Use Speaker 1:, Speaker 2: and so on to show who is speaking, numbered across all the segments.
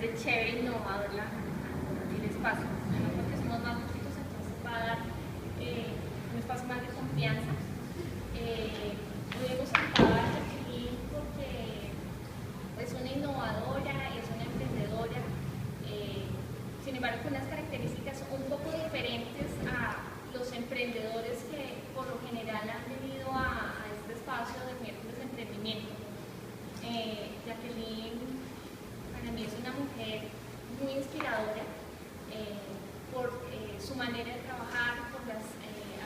Speaker 1: bastante chévere, innovador el espacio. Bueno, porque somos más poquitos, entonces va a dar un espacio más de confianza. Hoy hemos sentado a Jacqueline porque es una innovadora, es una emprendedora, sin embargo con unas características un poco diferentes a los emprendedores que por lo general han venido a este espacio de miércoles de emprendimiento. Jacqueline para mí es una mujer muy inspiradora por su manera de trabajar, por los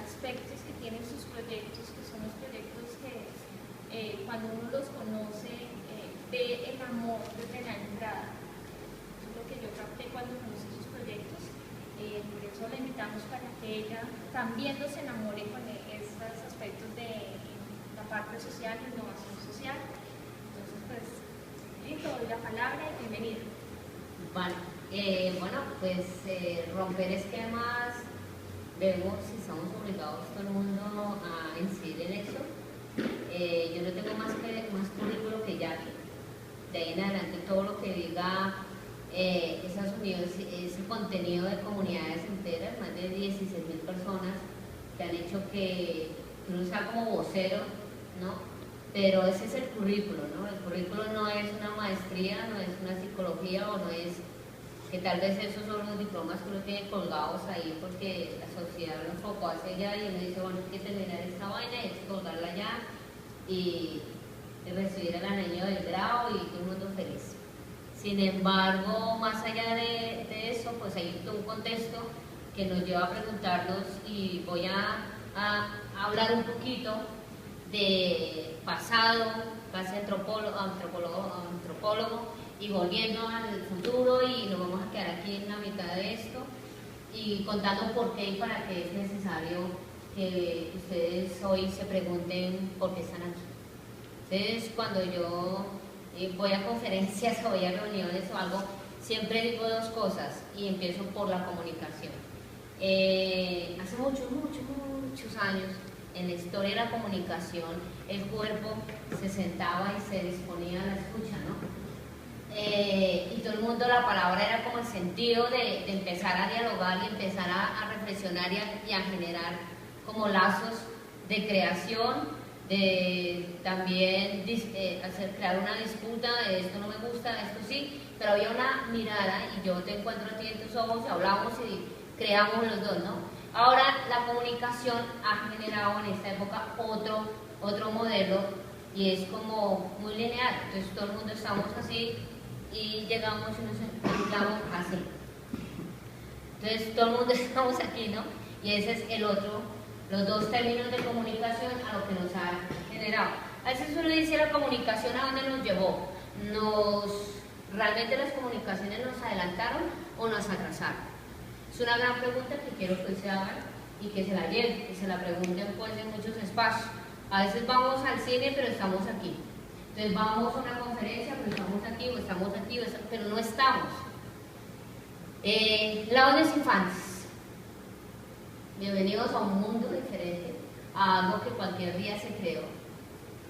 Speaker 1: aspectos que tienen sus proyectos, que son los proyectos que cuando uno los conoce ve el amor desde la entrada. Eso es lo que yo capté cuando conocí sus proyectos. Por eso la invitamos para que ella también nos enamore con estos aspectos de la parte social y innovación social. Entonces, pues, te doy la palabra y bienvenida.
Speaker 2: Vale, bueno, pues romper esquemas, vemos si estamos obligados todo el mundo a incidir en eso. Yo no tengo más currículo que Jackie. De ahí en adelante todo lo que diga Estados Unidos, ese contenido de comunidades enteras, más de 16.000 personas que han hecho que uno sea como vocero, ¿no? Pero ese es el currículo, ¿no? El currículo no es una maestría, no es una psicología o no es que tal vez esos son los diplomas que uno tiene colgados ahí porque la sociedad lo enfocó hacia allá y uno dice, bueno, hay que terminar esta vaina y hay que colgarla allá y recibir al anillo del grado y todo el mundo feliz. Sin embargo, más allá de eso, pues hay todo un contexto que nos lleva a preguntarnos y voy a hablar un poquito de pasado, casi antropólogo y volviendo al futuro y nos vamos a quedar aquí en la mitad de esto y contando por qué y para qué es necesario que ustedes hoy se pregunten por qué están aquí. Entonces, cuando yo voy a conferencias o voy a reuniones o algo, siempre digo dos cosas y empiezo por la comunicación. Hace muchos años, en la historia de la comunicación, el cuerpo se sentaba y se disponía a la escucha, ¿no? Y todo el mundo, la palabra era como el sentido de empezar a dialogar y empezar a reflexionar y a generar como lazos de creación, de también crear una disputa de esto no me gusta, esto sí, pero había una mirada y yo te encuentro a ti en tus ojos y hablamos y creamos los dos, ¿no? Ahora la comunicación ha generado en esta época otro modelo y es como muy lineal, entonces todo el mundo estamos así y llegamos y nos encontramos así. Entonces todo el mundo estamos aquí, ¿no? Y ese es el otro, los dos términos de comunicación a lo que nos ha generado. A veces uno dice la comunicación a dónde nos llevó. ¿Realmente las comunicaciones nos adelantaron o nos atrasaron? Es una gran pregunta que quiero que se hagan y que se la lleven, que se la pregunten pues en muchos espacios. A veces vamos al cine pero estamos aquí. Entonces vamos a una conferencia pero estamos aquí o estamos aquí, pero no estamos. Laudes infantes. Bienvenidos a un mundo diferente, a algo que cualquier día se creó.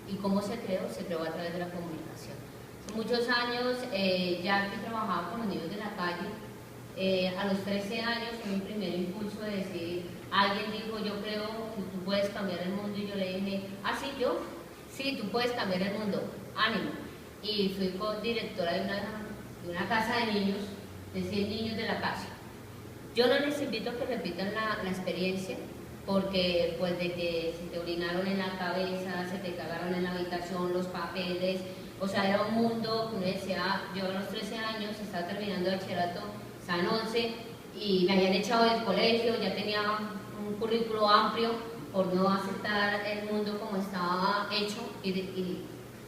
Speaker 2: ¿Y cómo se creó? Se creó a través de la comunicación. Hace muchos años, Jackie trabajaba con los niños de la calle. A los 13 años fue mi primer impulso de decir, alguien dijo, yo creo que tú puedes cambiar el mundo, y yo le dije, ¿ah, sí, yo? Sí, tú puedes cambiar el mundo, ánimo. Y fui directora de una casa de niños, de 100 niños de la casa. Yo no les invito a que repitan la experiencia, porque pues de que se te orinaron en la cabeza, se te cagaron en la habitación, los papeles, o sea, era un mundo que uno decía, yo a los 13 años estaba terminando el bachillerato, estaba en 11 y me habían echado del colegio, ya tenía un currículo amplio por no aceptar el mundo como estaba hecho y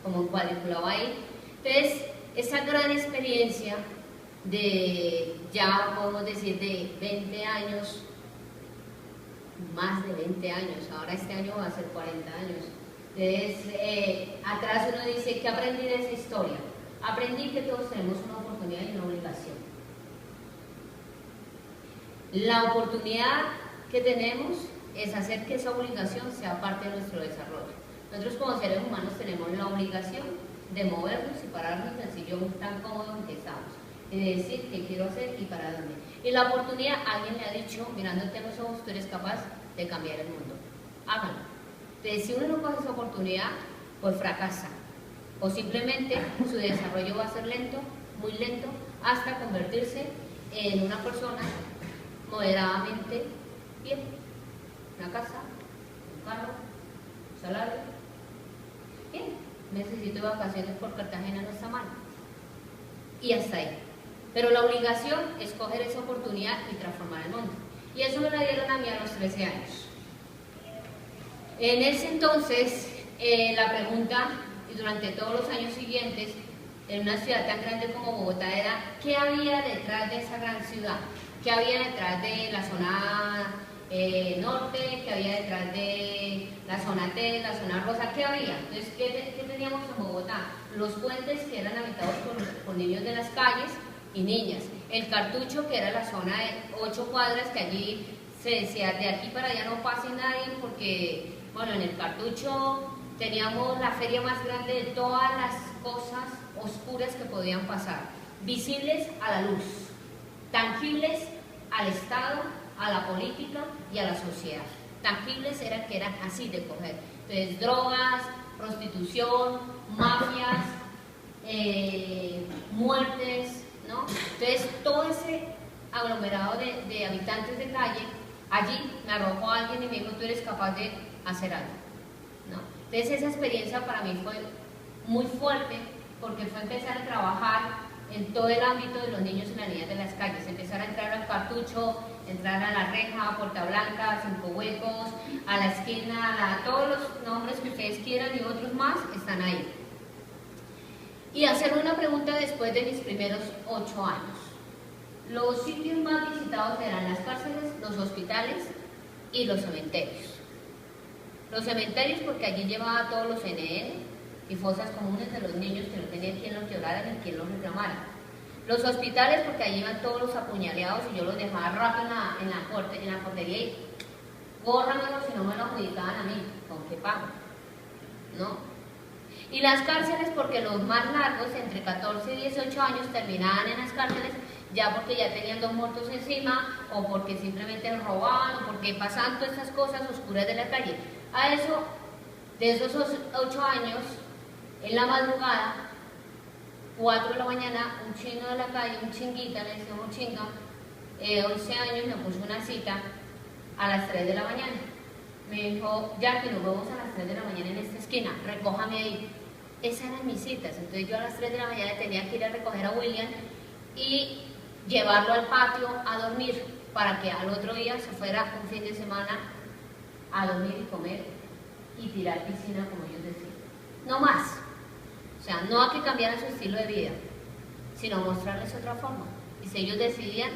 Speaker 2: como cuadriculado ahí. Entonces, esa gran experiencia de, ya podemos decir, de 20 años, más de 20 años, ahora este año va a ser 40 años. Entonces, atrás uno dice, ¿qué aprendí de esa historia? Aprendí que todos tenemos una oportunidad y una obligación. La oportunidad que tenemos es hacer que esa obligación sea parte de nuestro desarrollo. Nosotros como seres humanos tenemos la obligación de movernos y pararnos en el sillón tan cómodo en que estamos. y de decir qué quiero hacer y para dónde. Y la oportunidad, alguien le ha dicho, mirándote a los ojos, tú eres capaz de cambiar el mundo. Háganlo. Entonces, si uno no coge esa oportunidad, pues fracasa. O simplemente su desarrollo va a ser lento, muy lento, hasta convertirse en una persona moderadamente bien. Una casa, un carro, un salario. Bien, necesito vacaciones por Cartagena, no está mal. Y hasta ahí. Pero la obligación es coger esa oportunidad y transformar el mundo. Y eso me la dieron a mí a los 13 años. En ese entonces, la pregunta, y durante todos los años siguientes, en una ciudad tan grande como Bogotá, era ¿qué había detrás de esa gran ciudad? ¿Qué había detrás de la zona norte? ¿Qué había detrás de la zona T, la zona rosa? ¿Qué había? Entonces, ¿qué teníamos en Bogotá? Los puentes que eran habitados por niños de las calles y niñas. El Cartucho, que era la zona de 8 cuadras, que allí se decía, de aquí para allá no pase nadie, porque, bueno, en el Cartucho teníamos la feria más grande de todas las cosas oscuras que podían pasar, visibles a la luz, tangibles al Estado, a la política y a la sociedad. Tangibles eran que eran así de coger. Entonces, drogas, prostitución, mafias, muertes, ¿no? Entonces, todo ese aglomerado de habitantes de calle, allí me arrojó alguien y me dijo, tú eres capaz de hacer algo, ¿no? Entonces, esa experiencia para mí fue muy fuerte, porque fue empezar a trabajar en todo el ámbito de los niños y las niñas de las calles, empezar a entrar al Cartucho, entrar a La Reja, a Puerta Blanca, a Cinco Huecos, a La Esquina, a todos los nombres que ustedes quieran y otros más están ahí. Y hacer una pregunta después de mis primeros 8 años. Los sitios más visitados eran las cárceles, los hospitales y los cementerios. Los cementerios porque allí llevaba a todos los NN y fosas comunes de los niños que no tenían quien los llorara ni quien los reclamara. Los hospitales porque allí iban todos los apuñaleados y yo los dejaba rápido en la portería y córramelo si no me lo adjudicaban a mí, ¿con qué pago? ¿No? Y las cárceles porque los más largos, entre 14 y 18 años, terminaban en las cárceles ya porque ya tenían 2 muertos encima o porque simplemente robaban o porque pasaban todas estas cosas oscuras de la calle. A eso, de esos 8 años, en la madrugada, 4 de la mañana, un chino de la calle, un chinguita, le decíamos chinga, 11 años, me puso una cita a las 3 de la mañana. Me dijo, Jackie, nos vemos a las 3 de la mañana en esta esquina, recójame ahí. Esas eran mis citas, entonces yo a las 3 de la mañana tenía que ir a recoger a William y llevarlo al patio a dormir para que al otro día se fuera un fin de semana a dormir y comer y tirar piscina, como ellos decían. No más. O sea, no hay que cambiar su estilo de vida, sino mostrarles otra forma. Y si ellos decidían,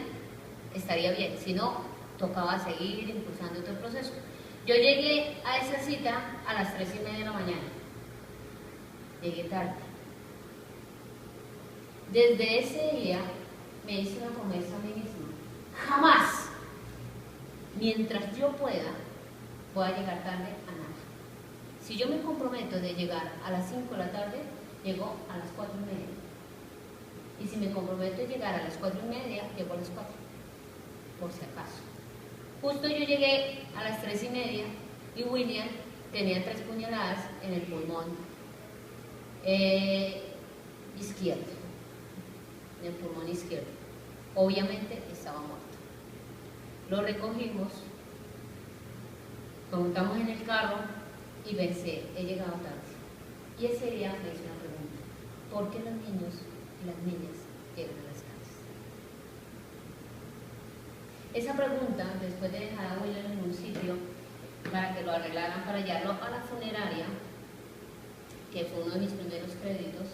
Speaker 2: estaría bien. Si no, tocaba seguir impulsando otro proceso. Yo llegué a esa cita a las 3:30 de la mañana. Llegué tarde. Desde ese día me hice una promesa a mí misma. Jamás, mientras yo pueda, voy a llegar tarde a nada. Si yo me comprometo de llegar a las 5 de la tarde, llego a las 4:30. Y si me comprometo de llegar a las 4:30, llego a las 4, por si acaso. Justo yo llegué a las 3:30 y William tenía 3 puñaladas en el pulmón izquierdo. En el pulmón izquierdo. Obviamente estaba muerto. Lo recogimos, lo montamos en el carro y pensé, he llegado tarde. Y ese día me hice una pregunta: ¿por qué los niños y las niñas llegan a las calles? Esa pregunta, después de dejar a William en un sitio para que lo arreglaran para llevarlo a la funeraria, que fue uno de mis primeros créditos,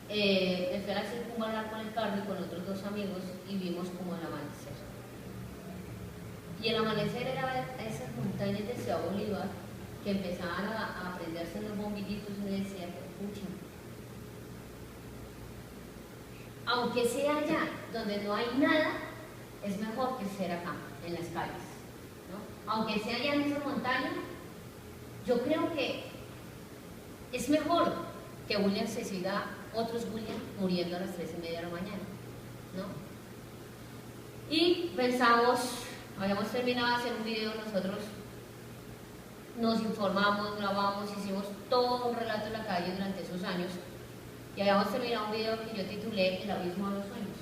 Speaker 2: me fui a la circunvalar con el carro y con otros 2 amigos y vimos como el amanecer. Y el amanecer era esas montañas de Ciudad Bolívar que empezaban a prenderse los bombillitos y me decía, pucha, aunque sea allá donde no hay nada, es mejor que ser acá, en las calles, ¿no? Aunque sea allá en esa montaña, yo creo que es mejor que William se siga, otros William, muriendo a las 3:30 de la mañana. ¿no? Y pensamos, habíamos terminado de hacer un video, nosotros nos informamos, grabamos, hicimos todo un relato en la calle durante esos años y habíamos terminado un video que yo titulé El abismo de los sueños.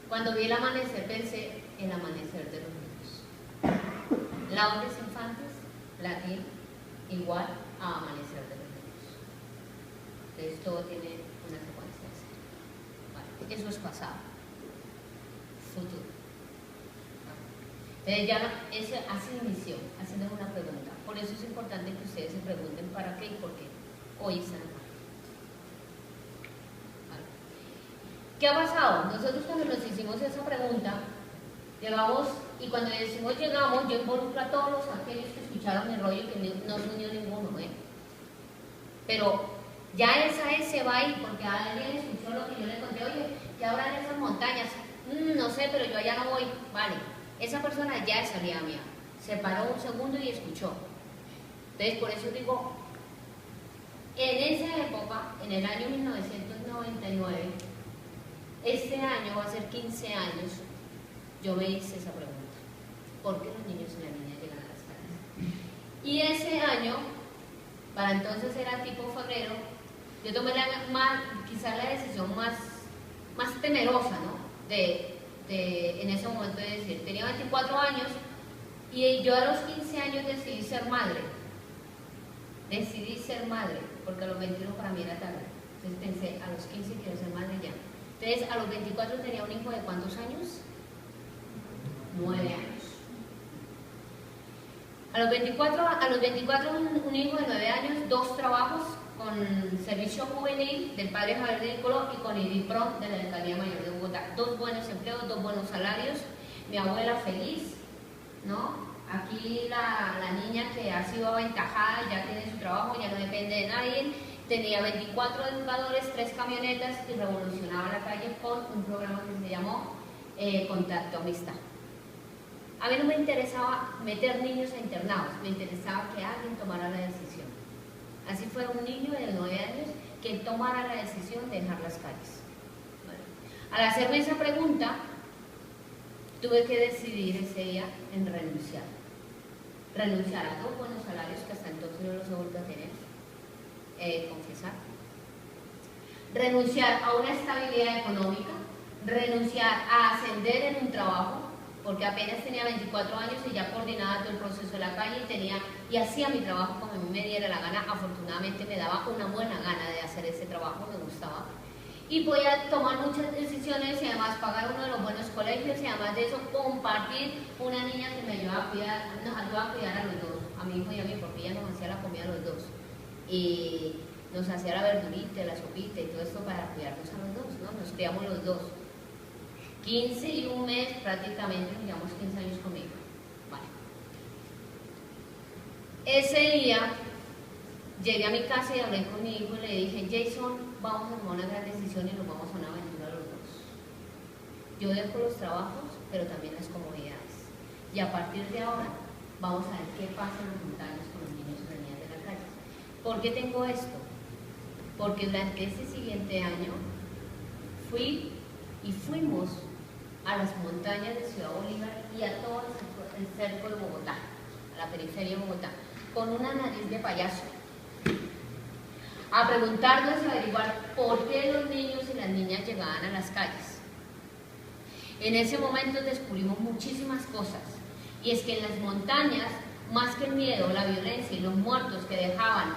Speaker 2: Cuando vi el amanecer pensé el amanecer de los niños. Laudes infantes, latín, igual a amanecer de los niños. Entonces todo tiene una secuencia así. Vale. Eso es pasado, futuro. Entonces ya así inició, haciendo una pregunta. Por eso es importante que ustedes se pregunten para qué y por qué hoy están acá. Vale. ¿Qué ha pasado? Nosotros cuando nos hicimos esa pregunta, llegamos, y cuando decimos llegamos, yo involucro a todos aquellos que escucharon el rollo, que no se unió ninguno, ¿eh? Pero ya esa se va ahí porque alguien escuchó lo que yo le conté, oye, ¿qué habrá en esas montañas? No sé, pero yo allá no voy, vale. Esa persona ya es amiga mía, se paró un segundo y escuchó. Entonces, por eso digo, en esa época, en el año 1999, este año va a ser 15 años, yo me hice esa pregunta. ¿Por qué los niños y las niñas llegan a las calles? Y ese año, para entonces era tipo febrero, yo tomé quizás la decisión más temerosa, ¿no? En ese momento de decir, tenía 24 años y yo a los 15 años decidí ser madre. Decidí ser madre, porque a los 21 para mí era tarde. Entonces pensé, a los 15 quiero ser madre ya. Entonces a los 24 tenía un hijo de ¿cuántos años? 9 años. A los 24 un hijo de 9 años, 2 trabajos con Servicio Juvenil del padre Javier de Nicoló y con IDIPROM de la Alcaldía Mayor de Bogotá. 2 buenos empleos, 2 buenos salarios, mi abuela feliz, ¿no? Aquí la niña que ha sido aventajada, ya tiene su trabajo, ya no depende de nadie, tenía 24 educadores, 3 camionetas y revolucionaba la calle con un programa que se llamó Contacto Amistad. A mí no me interesaba meter niños a internados, me interesaba que alguien tomara la decisión. Así fue un niño de 9 años que tomara la decisión de dejar las calles. Bueno, al hacerme esa pregunta, tuve que decidir ese día en renunciar. Renunciar a 2 buenos salarios que hasta entonces no los he vuelto a tener, confesar. Renunciar a una estabilidad económica, renunciar a ascender en un trabajo, porque apenas tenía 24 años y ya coordinaba todo el proceso de la calle y hacía mi trabajo como a mí me diera la gana. Afortunadamente me daba una buena gana de hacer ese trabajo, me gustaba. Y podía tomar muchas decisiones y además pagar uno de los buenos colegios y además de eso compartir una niña que me ayudaba a cuidar, nos ayudaba a cuidar a los 2, a mi hijo y a mí, porque ella nos hacía la comida a los 2. Y nos hacía la verdurita, la sopita y todo esto para cuidarnos a los 2, ¿no? Nos criamos los 2. 15 y un mes prácticamente, digamos 15 años conmigo. Vale. Ese día llegué a mi casa y hablé con mi hijo y le dije, Jason, vamos a tomar una gran decisión y nos vamos a una aventura los 2. Yo dejo los trabajos, pero también las comodidades. Y a partir de ahora, vamos a ver qué pasa en las montañas con los niños y las niñas de la calle. ¿Por qué tengo esto? Porque durante ese siguiente año fuimos a las montañas de Ciudad Bolívar y a todo el cerco de Bogotá, a la periferia de Bogotá, con una nariz de payaso, a preguntarnos y averiguar por qué los niños y las niñas llegaban a las calles. En ese momento descubrimos muchísimas cosas, y es que en las montañas, más que el miedo, la violencia y los muertos que dejaban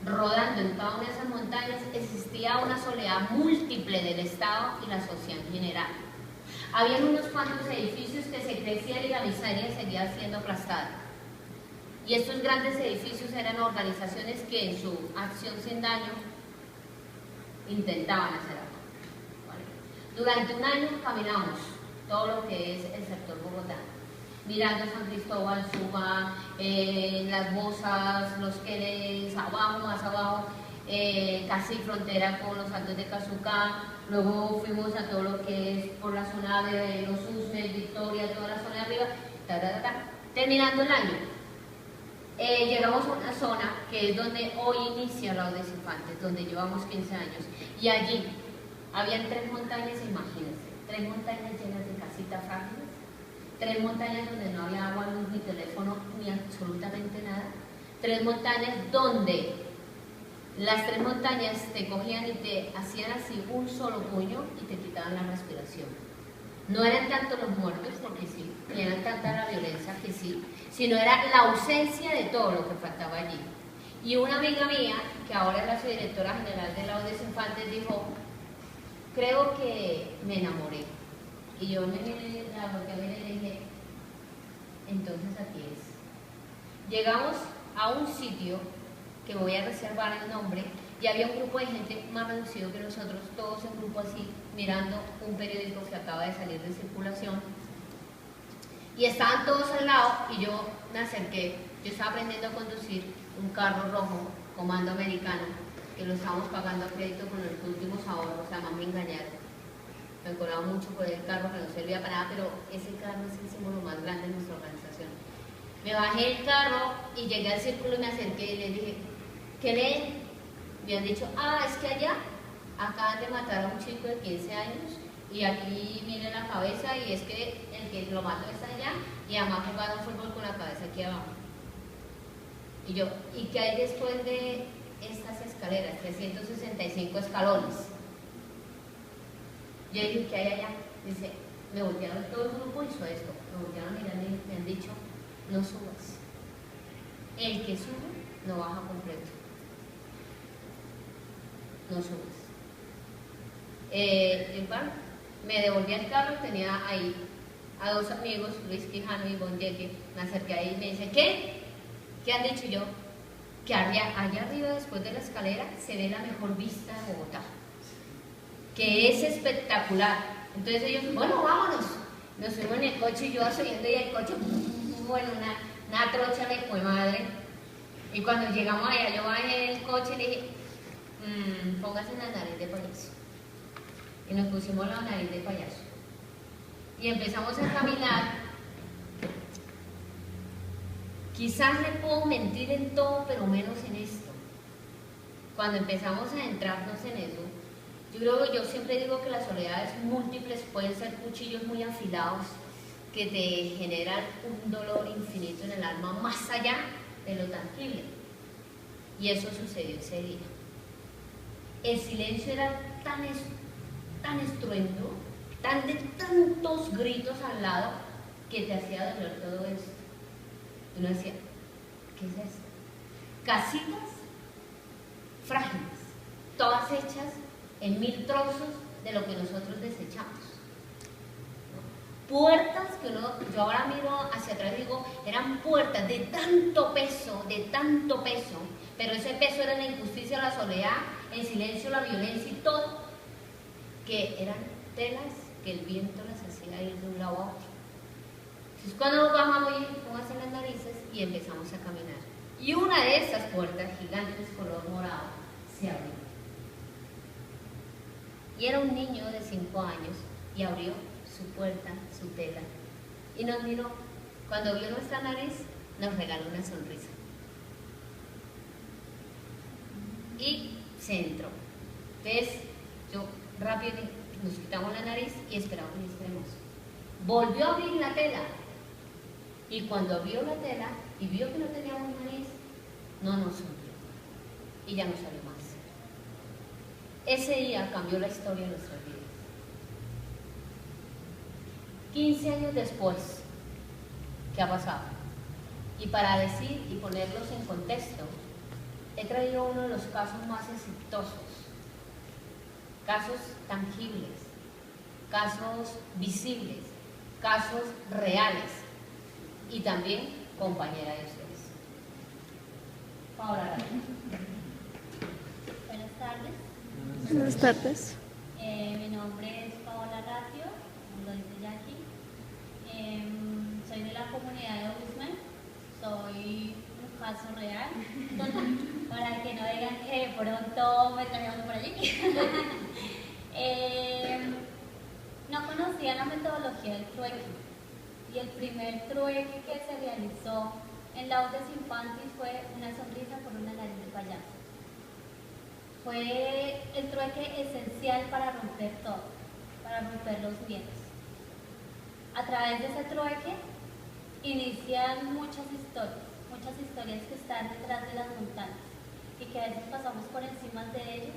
Speaker 2: rodando en cada una de esas montañas, existía una soledad múltiple del Estado y la sociedad en general. Habían unos cuantos edificios que se crecían y la miseria seguía siendo aplastada. Y estos grandes edificios eran organizaciones que en su acción sin daño intentaban hacer algo. ¿Vale? Durante un año caminamos todo lo que es el sector Bogotá, mirando San Cristóbal, Suba, las Bozas, los Queles, abajo, más abajo, casi frontera con los Altos de Cazucá. Luego fuimos a todo lo que es por la zona de Los Usmes, Victoria, toda la zona de arriba, terminando el año. Llegamos a una zona que es donde hoy inicia Laudes Infantes, donde llevamos 15 años, y allí habían 3 montañas, imagínense. 3 montañas donde no había agua, luz, ni teléfono, ni absolutamente nada. 3 montañas donde las 3 montañas te cogían y te hacían así un solo puño y te quitaban la respiración. No eran tanto los muertos, porque sí, ni eran tanta la violencia, que sí, sino era la ausencia de todo lo que faltaba allí. Y una amiga mía, que ahora es la subdirectora general de la ODS Infantes, dijo, creo que me enamoré. Y yo me la volteé a ver y le dije, entonces aquí es. Llegamos a un sitio que me voy a reservar el nombre, y había un grupo de gente más reducido que nosotros, todos en grupo así, mirando un periódico que acaba de salir de circulación, y estaban todos al lado, y yo me acerqué. Yo estaba aprendiendo a conducir un carro rojo, comando americano, que lo estábamos pagando a crédito con los últimos ahorros, además me engañaron. Me cobraba mucho por el carro que no servía para nada, pero ese carro es el símbolo más grande de nuestra organización. Me bajé el carro y llegué al círculo y me acerqué y le dije, ¿qué leen? Me han dicho, es que allá acaban de matar a un chico de 15 años y aquí mire la cabeza y es que el que lo mató está allá y además jugando fútbol con la cabeza aquí abajo. Y yo, ¿y qué hay después de estas escaleras? 365 escalones. Yo dije, ¿qué hay allá? Dice, me voltearon todo el grupo, hizo esto. Me voltearon a mirar y me han dicho, no subas. El que sube no baja completo. No subas. Me devolví al carro, tenía ahí a 2 amigos, Luis Quijano y Bondeque. Me acerqué ahí y me dice, ¿qué? ¿Qué han dicho yo? Que allá arriba, después de la escalera, se ve la mejor vista de Bogotá, que es espectacular. Entonces ellos, bueno, vámonos. Nos fuimos en el coche y yo subiendo y el coche, bueno, una trocha de fue madre. Y cuando llegamos allá, yo bajé el coche y le dije, póngase la nariz de payaso. Y nos pusimos la nariz de payaso. Y empezamos a caminar. Quizás le puedo mentir en todo, pero menos en esto. Cuando empezamos a adentrarnos en eso, yo siempre digo que las soledades múltiples pueden ser cuchillos muy afilados que te generan un dolor infinito en el alma, más allá de lo tangible. Y eso sucedió ese día. El silencio era tan estruendo, de tantos gritos al lado, que te hacía doler todo eso. Uno decía, ¿qué es esto? Casitas frágiles, todas hechas en 1000 trozos de lo que nosotros desechamos. Puertas que yo ahora miro hacia atrás y digo, eran puertas de tanto peso, pero ese peso era la injusticia, la soledad, el silencio, la violencia y todo, que eran telas que el viento las hacía ir de un lado a otro. Entonces cuando nos bajamos y pónganse las narices y empezamos a caminar. Y una de esas puertas gigantes color morado se abrió. Y era un niño de 5 años y abrió su puerta, su tela, y nos miró. Cuando vio nuestra nariz, nos regaló una sonrisa. Y se entró. Entonces, yo rápido nos quitamos la nariz y esperamos y esperemos. Volvió a abrir la tela. Y cuando abrió la tela y vio que no teníamos nariz, no nos sonrió. Y ya no salió más. Ese día cambió la historia de nuestras vidas. 15 años después, ¿qué ha pasado? Y para decir y ponerlos en contexto, he traído uno de los casos más exitosos, casos tangibles, casos visibles, casos reales y también compañera de ustedes. Paola.
Speaker 3: Buenas tardes.
Speaker 4: Buenas tardes.
Speaker 3: Mi nombre es Paola Ratio, como lo dice Jackie. Soy de la comunidad de Usme. Soy un caso real, para que no digan que de pronto me están llevando por allí. No conocía la metodología del trueque, y el primer trueque que se realizó en la ODS Infantis fue una sonrisa por una nariz de payaso. Fue el trueque esencial para romper todo, para romper los miedos. A través de ese trueque inician muchas historias que están detrás de las montañas y que a veces pasamos por encima de ellos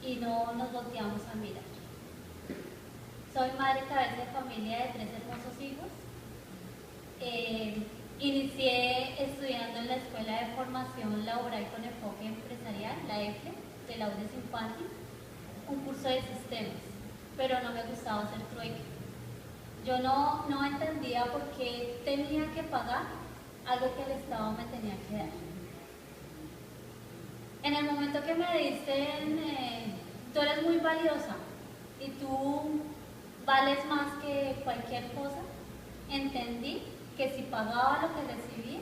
Speaker 3: y no nos volteamos a mirar. Soy madre cabeza de familia de 3 hermosos hijos. Inicié estudiando en la Escuela de Formación Laboral con Enfoque Empresarial, la EFLE, de Laudes Infantil, un curso de sistemas, pero no me gustaba hacer trueque. Yo no entendía por qué tenía que pagar algo que el Estado me tenía que dar. En el momento que me dicen, tú eres muy valiosa y tú vales más que cualquier cosa, entendí que si pagaba lo que recibía,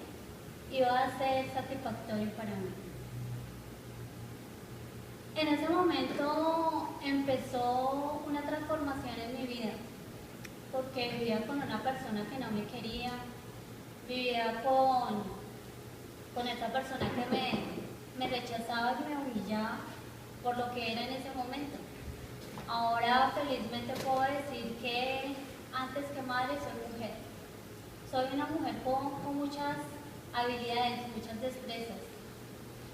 Speaker 3: iba a ser satisfactorio para mí. En ese momento empezó una transformación en mi vida, porque vivía con una persona que no me quería, vivía con esa persona que me rechazaba y me humillaba por lo que era en ese momento. Ahora felizmente puedo decir que antes que madre soy mujer. Soy una mujer con muchas habilidades, muchas destrezas,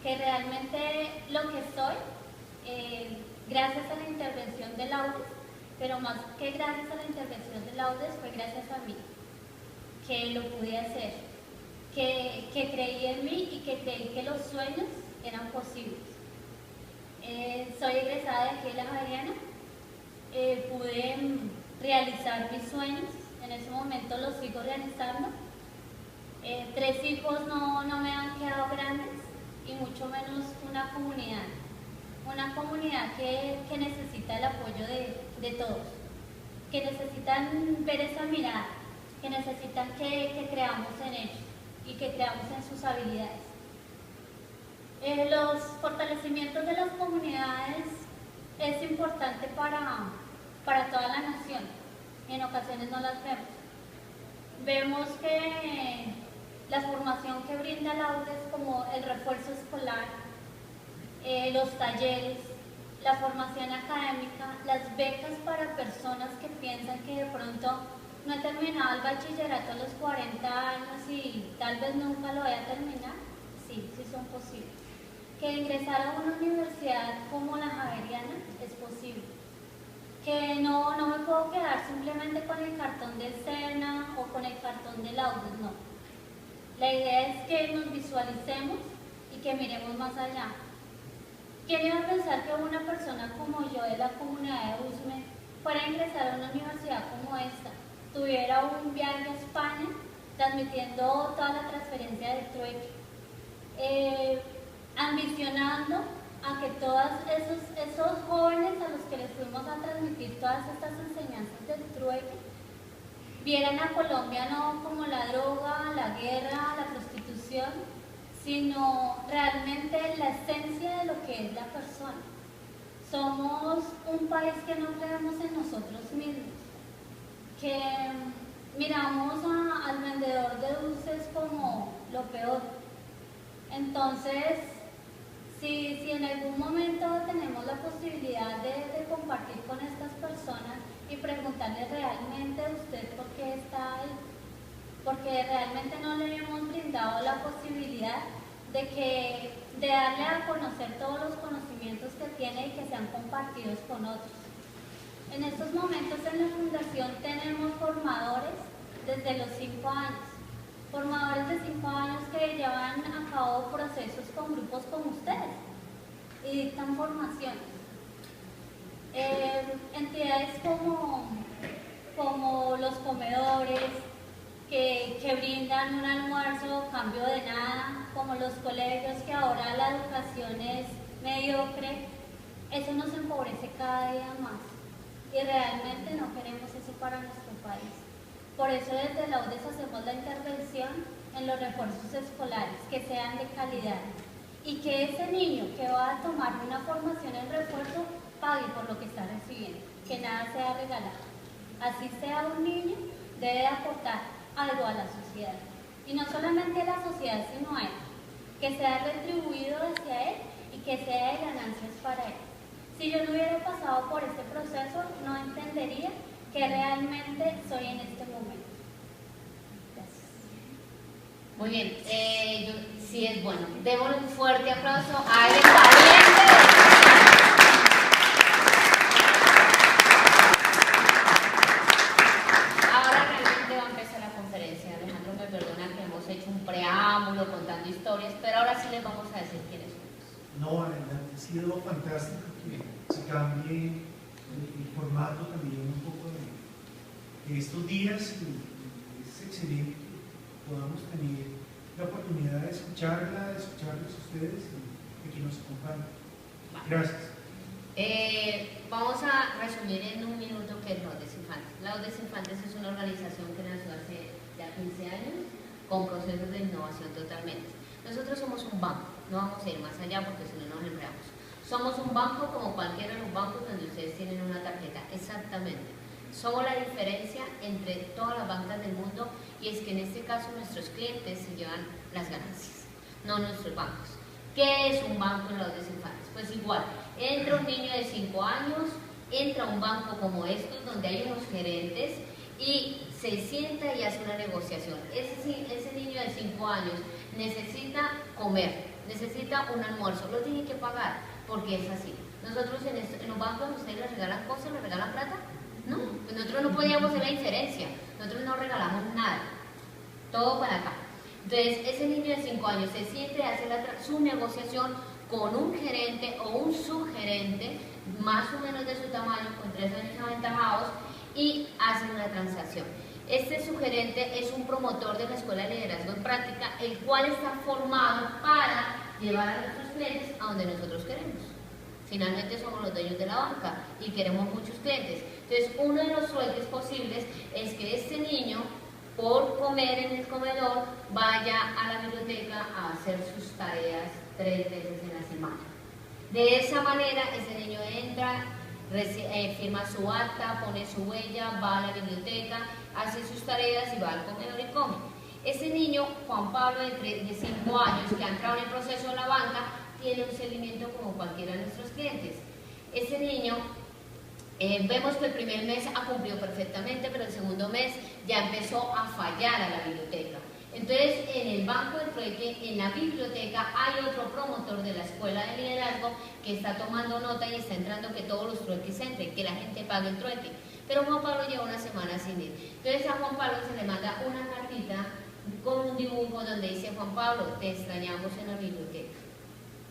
Speaker 3: que realmente lo que soy, gracias a la intervención de Laudes, pero más que gracias a la intervención de Laudes, fue gracias a mí, que lo pude hacer, que creí en mí y que creí que los sueños eran posibles. Soy egresada de aquí de La Javeriana, pude realizar mis sueños, en ese momento los sigo realizando. 3 hijos no me han quedado grandes y mucho menos una comunidad que necesita el apoyo de todos, que necesitan ver esa mirada, que necesitan que creamos en ellos y que creamos en sus habilidades. Los fortalecimientos de las comunidades es importante para toda la nación. En ocasiones no las vemos. Vemos que la formación que brinda Laudes, como el refuerzo escolar, los talleres, la formación académica, las becas para personas que piensan que de pronto no he terminado el bachillerato a los 40 años y tal vez nunca lo voy a terminar, sí son posibles. Que ingresar a una universidad como la Javeriana es posible. Que no me puedo quedar simplemente con el cartón del SENA o con el cartón de Laudes, no. La idea es que nos visualicemos y que miremos más allá. ¿Quién iba a pensar que una persona como yo de la comunidad de Usme fuera a ingresar a una universidad como esta, tuviera un viaje a España transmitiendo toda la transferencia del trueque, ambicionando a que todos esos jóvenes a los que les fuimos a transmitir todas estas enseñanzas del trueque vieran a Colombia no como la droga, la guerra, la prostitución, sino realmente la esencia de lo que es la persona. Somos un país que no creemos en nosotros mismos, que miramos al vendedor de dulces como lo peor. Entonces, si en algún momento tenemos la posibilidad de compartir con estas personas y preguntarles realmente usted por qué está ahí, porque realmente no le hemos brindado la posibilidad de darle a conocer todos los conocimientos que tiene y que sean compartidos con otros. En estos momentos en la Fundación tenemos formadores desde los 5 años, formadores de 5 años que llevan a cabo procesos con grupos como ustedes y dictan formaciones. Entidades como los comedores, que brindan un almuerzo a cambio de nada, como los colegios, que ahora la educación es mediocre, eso nos empobrece cada día más y realmente no queremos eso para nuestro país. Por eso desde Laudes hacemos la intervención en los refuerzos escolares, que sean de calidad y que ese niño que va a tomar una formación en refuerzo pague por lo que está recibiendo, que nada sea regalado. Así sea un niño, debe aportar algo a la sociedad. Y no solamente a la sociedad, sino a él. Que sea retribuido hacia él y que sea de ganancias para él. Si yo no hubiera pasado por este proceso, no entendería que realmente soy en este momento. Gracias.
Speaker 2: Muy bien, sí es bueno. Démosle un fuerte aplauso a Alex Valiente. Ahora realmente va a empezar la conferencia. Alejandro me perdona que hemos hecho un preámbulo contando historias, pero ahora sí les vamos a decir quiénes somos.
Speaker 5: No, ha sido fantástico que se cambie el formato también un poco de estos días y es excelente que podamos tener la oportunidad de escucharlos a ustedes y que nos acompañen. Gracias.
Speaker 2: Vamos a resumir en un minuto qué es Laudes Infantes. Laudes Infantes es una organización que nació hace ya 15 años con procesos de innovación totalmente. Nosotros somos un banco, no vamos a ir más allá porque si no nos enredamos. Somos un banco como cualquiera de los bancos donde ustedes tienen una tarjeta, exactamente. Somos la diferencia entre todas las bancas del mundo y es que en este caso nuestros clientes se llevan las ganancias, no nuestros bancos. ¿Qué es un banco en Laudes Infantes? Pues igual, entra un niño de 5 años, entra a un banco como estos donde hay unos gerentes y se sienta y hace una negociación. Ese niño de 5 años necesita comer, necesita un almuerzo, lo tiene que pagar porque es así. Nosotros en los bancos, ¿ustedes les regalan cosas, les regalan plata? No, pues nosotros no podíamos hacer la diferencia, nosotros no regalamos nada, todo para acá. Entonces, ese niño de 5 años se siente y hace su negociación con un gerente o un subgerente, más o menos de su tamaño, con 3 años aventajados, y hace una transacción. Este subgerente es un promotor de la Escuela de Liderazgo en Práctica, el cual está formado para llevar a nuestros clientes a donde nosotros queremos. Finalmente somos los dueños de la banca y queremos muchos clientes. Entonces, uno de los trueques posibles es que este niño, por comer en el comedor, vaya a la biblioteca a hacer sus tareas 3 veces en la semana. De esa manera, ese niño entra, firma su acta, pone su huella, va a la biblioteca, hace sus tareas y va al comedor y come. Ese niño, Juan Pablo, de 5 años, que ha entrado en el proceso de la banca, tiene un seguimiento como cualquiera de nuestros clientes. Ese niño, vemos que el primer mes ha cumplido perfectamente, pero el segundo mes ya empezó a fallar a la biblioteca. Entonces, en el banco del trueque, en la biblioteca, hay otro promotor de la Escuela de Liderazgo que está tomando nota y está entrando que todos los trueques entren, que la gente pague el trueque. Pero Juan Pablo lleva una semana sin ir. Entonces, a Juan Pablo se le manda una cartita con un dibujo donde dice: Juan Pablo, te extrañamos en la biblioteca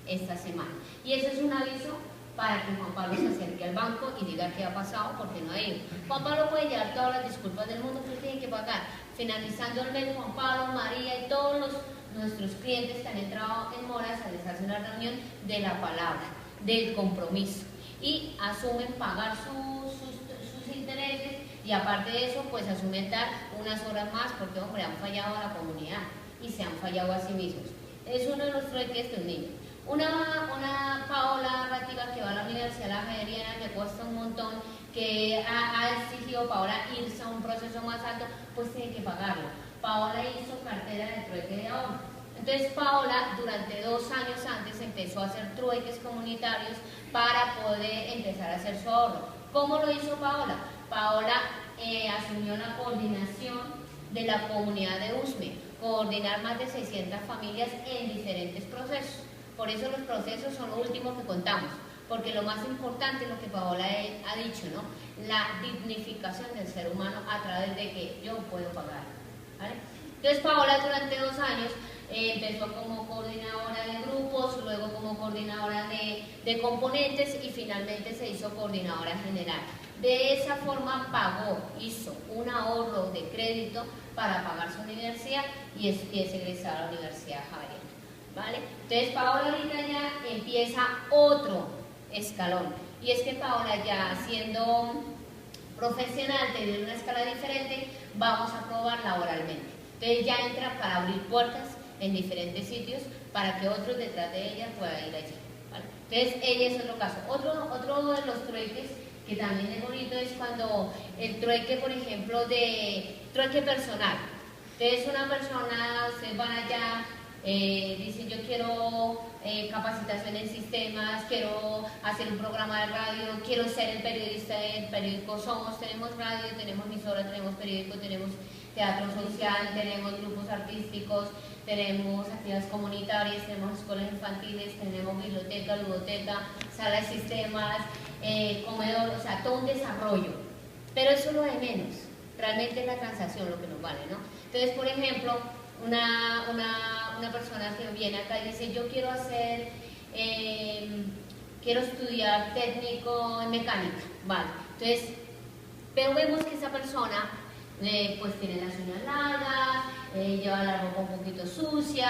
Speaker 2: esta semana. Y eso es un aviso para que Juan Pablo se acerque al banco y diga qué ha pasado, porque no ha ido. Juan Pablo puede llevar todas las disculpas del mundo, pero tiene que pagar. Finalizando el mes, Juan Pablo, María y todos nuestros clientes que han entrado en moras, se les hace una reunión de la palabra, del compromiso, y asumen pagar sus intereses, y aparte de eso, pues asumen dar unas horas más, porque hombre, han fallado a la comunidad y se han fallado a sí mismos. Es uno de los trueques de un niño. Una Paola Rátiga que va a la Universidad de la Javeriana, que cuesta un montón, que ha exigido Paola irse a un proceso más alto, pues tiene que pagarlo. Paola hizo cartera de trueque de ahorro. Entonces Paola durante 2 años antes empezó a hacer trueques comunitarios para poder empezar a hacer su ahorro. ¿Cómo lo hizo Paola? Paola asumió la coordinación de la comunidad de USME, coordinar más de 600 familias en diferentes procesos. Por eso los procesos son lo último que contamos, porque lo más importante es lo que Paola ha dicho, ¿no? La dignificación del ser humano a través de que yo puedo pagar, ¿vale? Entonces Paola durante 2 años empezó como coordinadora de grupos, luego como coordinadora de componentes y finalmente se hizo coordinadora general. De esa forma hizo un ahorro de crédito para pagar su universidad y es egresada a la Universidad Javeriana. ¿Vale? Entonces Paola ahorita ya empieza otro escalón, y es que Paola, ya siendo profesional, teniendo una escala diferente, vamos a probar laboralmente. Entonces ya entra para abrir puertas en diferentes sitios para que otros detrás de ella puedan ir allí, ¿vale? Entonces ella es otro caso. Otro de los trueques que también es bonito es cuando el trueque, por ejemplo, de trueque personal. Entonces una persona, ustedes van allá Dicen yo quiero capacitación en sistemas, quiero hacer un programa de radio, quiero ser el periodista del periódico Somos, tenemos radio, tenemos emisora, tenemos periódico, tenemos teatro social, tenemos grupos artísticos, tenemos actividades comunitarias, tenemos escuelas infantiles, tenemos biblioteca, ludoteca, sala de sistemas, comedor, o sea, todo un desarrollo. Pero eso es lo de menos, realmente es la transacción lo que nos vale, ¿no? Entonces, por ejemplo, una persona que viene acá y dice, yo quiero hacer, quiero estudiar técnico en mecánica, ¿vale? Entonces, pero vemos que esa persona pues tiene las uñas largas, lleva la ropa un poquito sucia,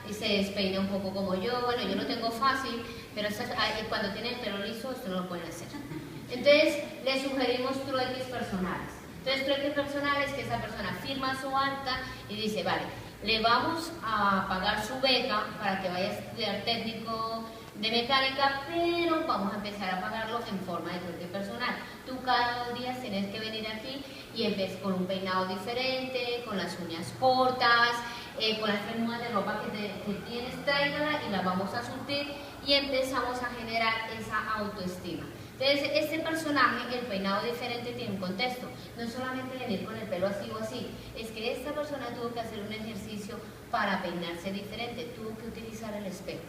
Speaker 2: y se despeina un poco como yo. Bueno, yo lo tengo fácil, pero cuando tienen el pelo liso esto no lo pueden hacer. Entonces le sugerimos trueques personales. Entonces trueques personales que esa persona firma su acta y dice, vale, le vamos a pagar su beca para que vaya a estudiar técnico de mecánica, pero vamos a empezar a pagarlo en forma de trueque personal. Tú cada 2 días tienes que venir aquí y empiezas con un peinado diferente, con las uñas cortas, con las 3 mudas de ropa que tienes, tráigala y la vamos a surtir y empezamos a generar esa autoestima. Entonces, este personaje, el peinado diferente, tiene un contexto. No es solamente venir con el pelo así o así, es que esta persona tuvo que hacer un ejercicio para peinarse diferente, tuvo que utilizar el espejo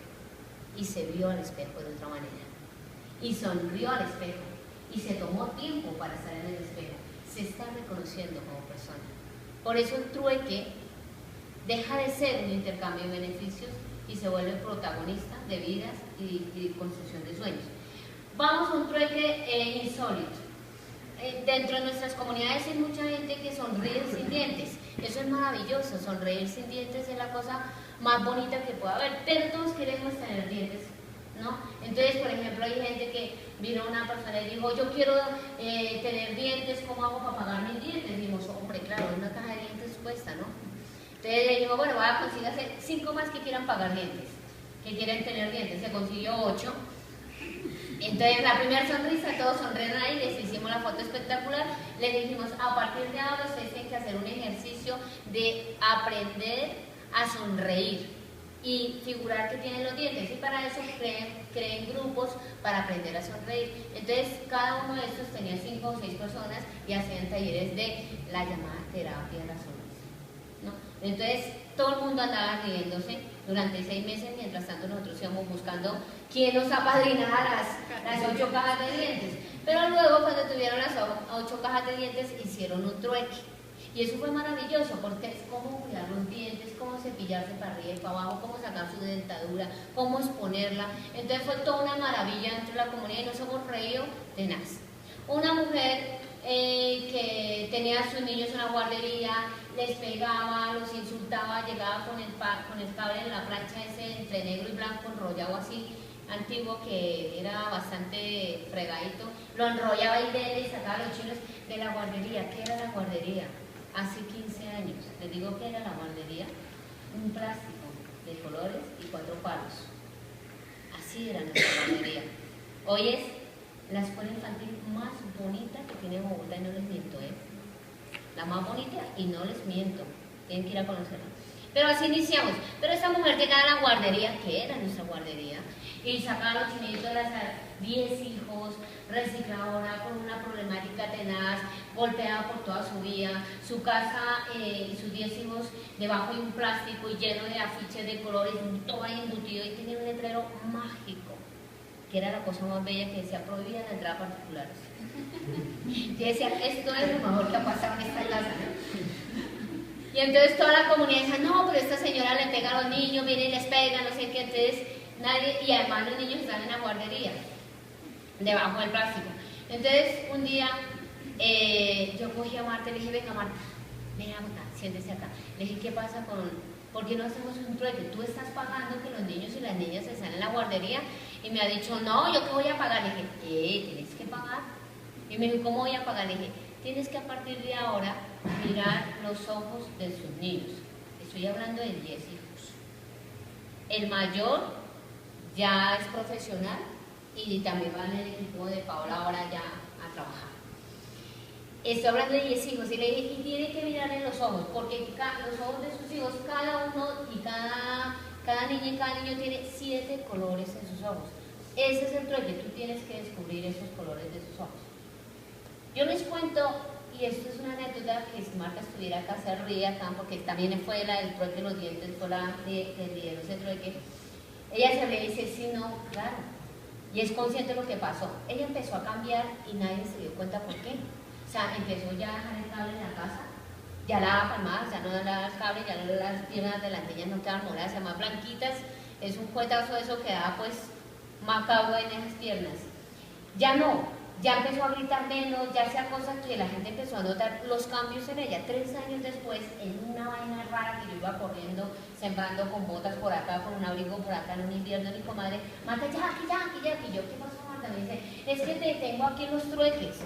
Speaker 2: y se vio al espejo de otra manera y sonrió al espejo y se tomó tiempo para estar en el espejo, se está reconociendo como persona. Por eso el trueque deja de ser un intercambio de beneficios y se vuelve protagonista de vidas y construcción de sueños. Vamos a un trueque insólito. Dentro de nuestras comunidades hay mucha gente que sonríe sin dientes. Eso es maravilloso, sonreír sin dientes es la cosa más bonita que puede haber, pero todos queremos tener dientes, ¿no? Entonces, por ejemplo, hay gente que vino una persona y dijo, yo quiero tener dientes, ¿cómo hago para pagar mis dientes? Y dijimos, hombre, claro, una caja de dientes cuesta, ¿no? Entonces le digo, bueno, voy a conseguir 5 más que quieran pagar dientes, que quieren tener dientes. Se consiguió 8. Entonces, la primera sonrisa, todos sonrieron ahí, les hicimos la foto espectacular, les dijimos, a partir de ahora ustedes tienen que hacer un ejercicio de aprender a sonreír y figurar que tienen los dientes, y para eso creen grupos para aprender a sonreír. Entonces, cada uno de estos tenía 5 o 6 personas y hacían talleres de la llamada terapia de la sonrisa, ¿no? Entonces, todo el mundo andaba riéndose durante 6 meses, mientras tanto nosotros íbamos buscando quién nos apadrinara las 8 cajas de dientes. Pero luego, cuando tuvieron las 8 cajas de dientes, hicieron un trueque. Y eso fue maravilloso, porque es cómo cuidar los dientes, cómo cepillarse para arriba y para abajo, cómo sacar su dentadura, cómo exponerla. Entonces fue toda una maravilla dentro de la comunidad y nos hemos reído tenaz. Una mujer que tenía a sus niños en la guardería, les pegaba, los insultaba, llegaba con el cable en la plancha ese entre negro y blanco enrollado así, antiguo, que era bastante fregadito, lo enrollaba y le sacaba los chinos de la guardería. ¿Qué era la guardería? Hace 15 años, les digo que era la guardería, un plástico de colores y 4 palos. Así era nuestra guardería. Hoy es la escuela infantil más bonita que tiene Bogotá, y no les miento, la más bonita, y no les miento, tienen que ir a conocerla. Pero así iniciamos. Pero esta mujer llegaba a la guardería, que era nuestra guardería, y sacaba a los chinitos de las 10 hijos, recicladora, con una problemática tenaz, golpeada por toda su vida, su casa y sus 10 hijos debajo de un plástico y lleno de afiches de colores, todo ahí embutido, y tenía un letrero mágico, que era la cosa más bella, que decía prohibida la entrada a particulares. Y decía, esto es lo mejor que ha pasado en esta casa, ¿no? Y entonces toda la comunidad decía, no, pero esta señora le pega a los niños, viene y les pega, no sé qué. Entonces nadie, y además los niños están en la guardería, debajo del plástico. Entonces un día yo cogí a Marta y le dije, venga Marta, siéntese acá. Le dije, ¿qué pasa ¿por qué no hacemos un trueque? Tú estás pagando que los niños y las niñas están en la guardería. Y me ha dicho, no, ¿yo qué voy a pagar? Le dije, tienes que pagar. Y me dijo, ¿cómo voy a pagar? Le dije, tienes que a partir de ahora mirar los ojos de sus niños. Estoy hablando de 10 hijos. El mayor ya es profesional y también va en el equipo de Paola ahora ya a trabajar. Estoy hablando de 10 hijos y le dije, y tiene que mirar en los ojos, porque los ojos de sus hijos, cada uno y cada cada niña y cada niño tiene 7 colores en sus ojos. Ese es el trueque, tú tienes que descubrir esos colores de sus ojos. Yo les cuento, y esto es una anécdota que si Marta estuviera acá se ríe acá, porque también fue la del trueque de los dientes, fue la que dieron ese trueque. Ella se ríe y dice, sí, no, claro. Y es consciente de lo que pasó. Ella empezó a cambiar y nadie se dio cuenta por qué. O sea, empezó ya a dejar el cable en la casa, ya la daba palmadas, ya no daba el cable, ya no, las piernas delanteras no quedaban moradas, se más blanquitas. Es un cuetazo de eso que daba pues macabro en esas piernas. Ya no, ya empezó a gritar menos, ya hacía cosas que la gente empezó a notar los cambios en ella. 3 años después, en una vaina rara que yo iba corriendo, sembrando con botas por acá, con un abrigo por acá en un invierno, mi comadre, Marta, ya, y yo, ¿qué pasó, Marta? Me dice, es que te tengo aquí los trueques.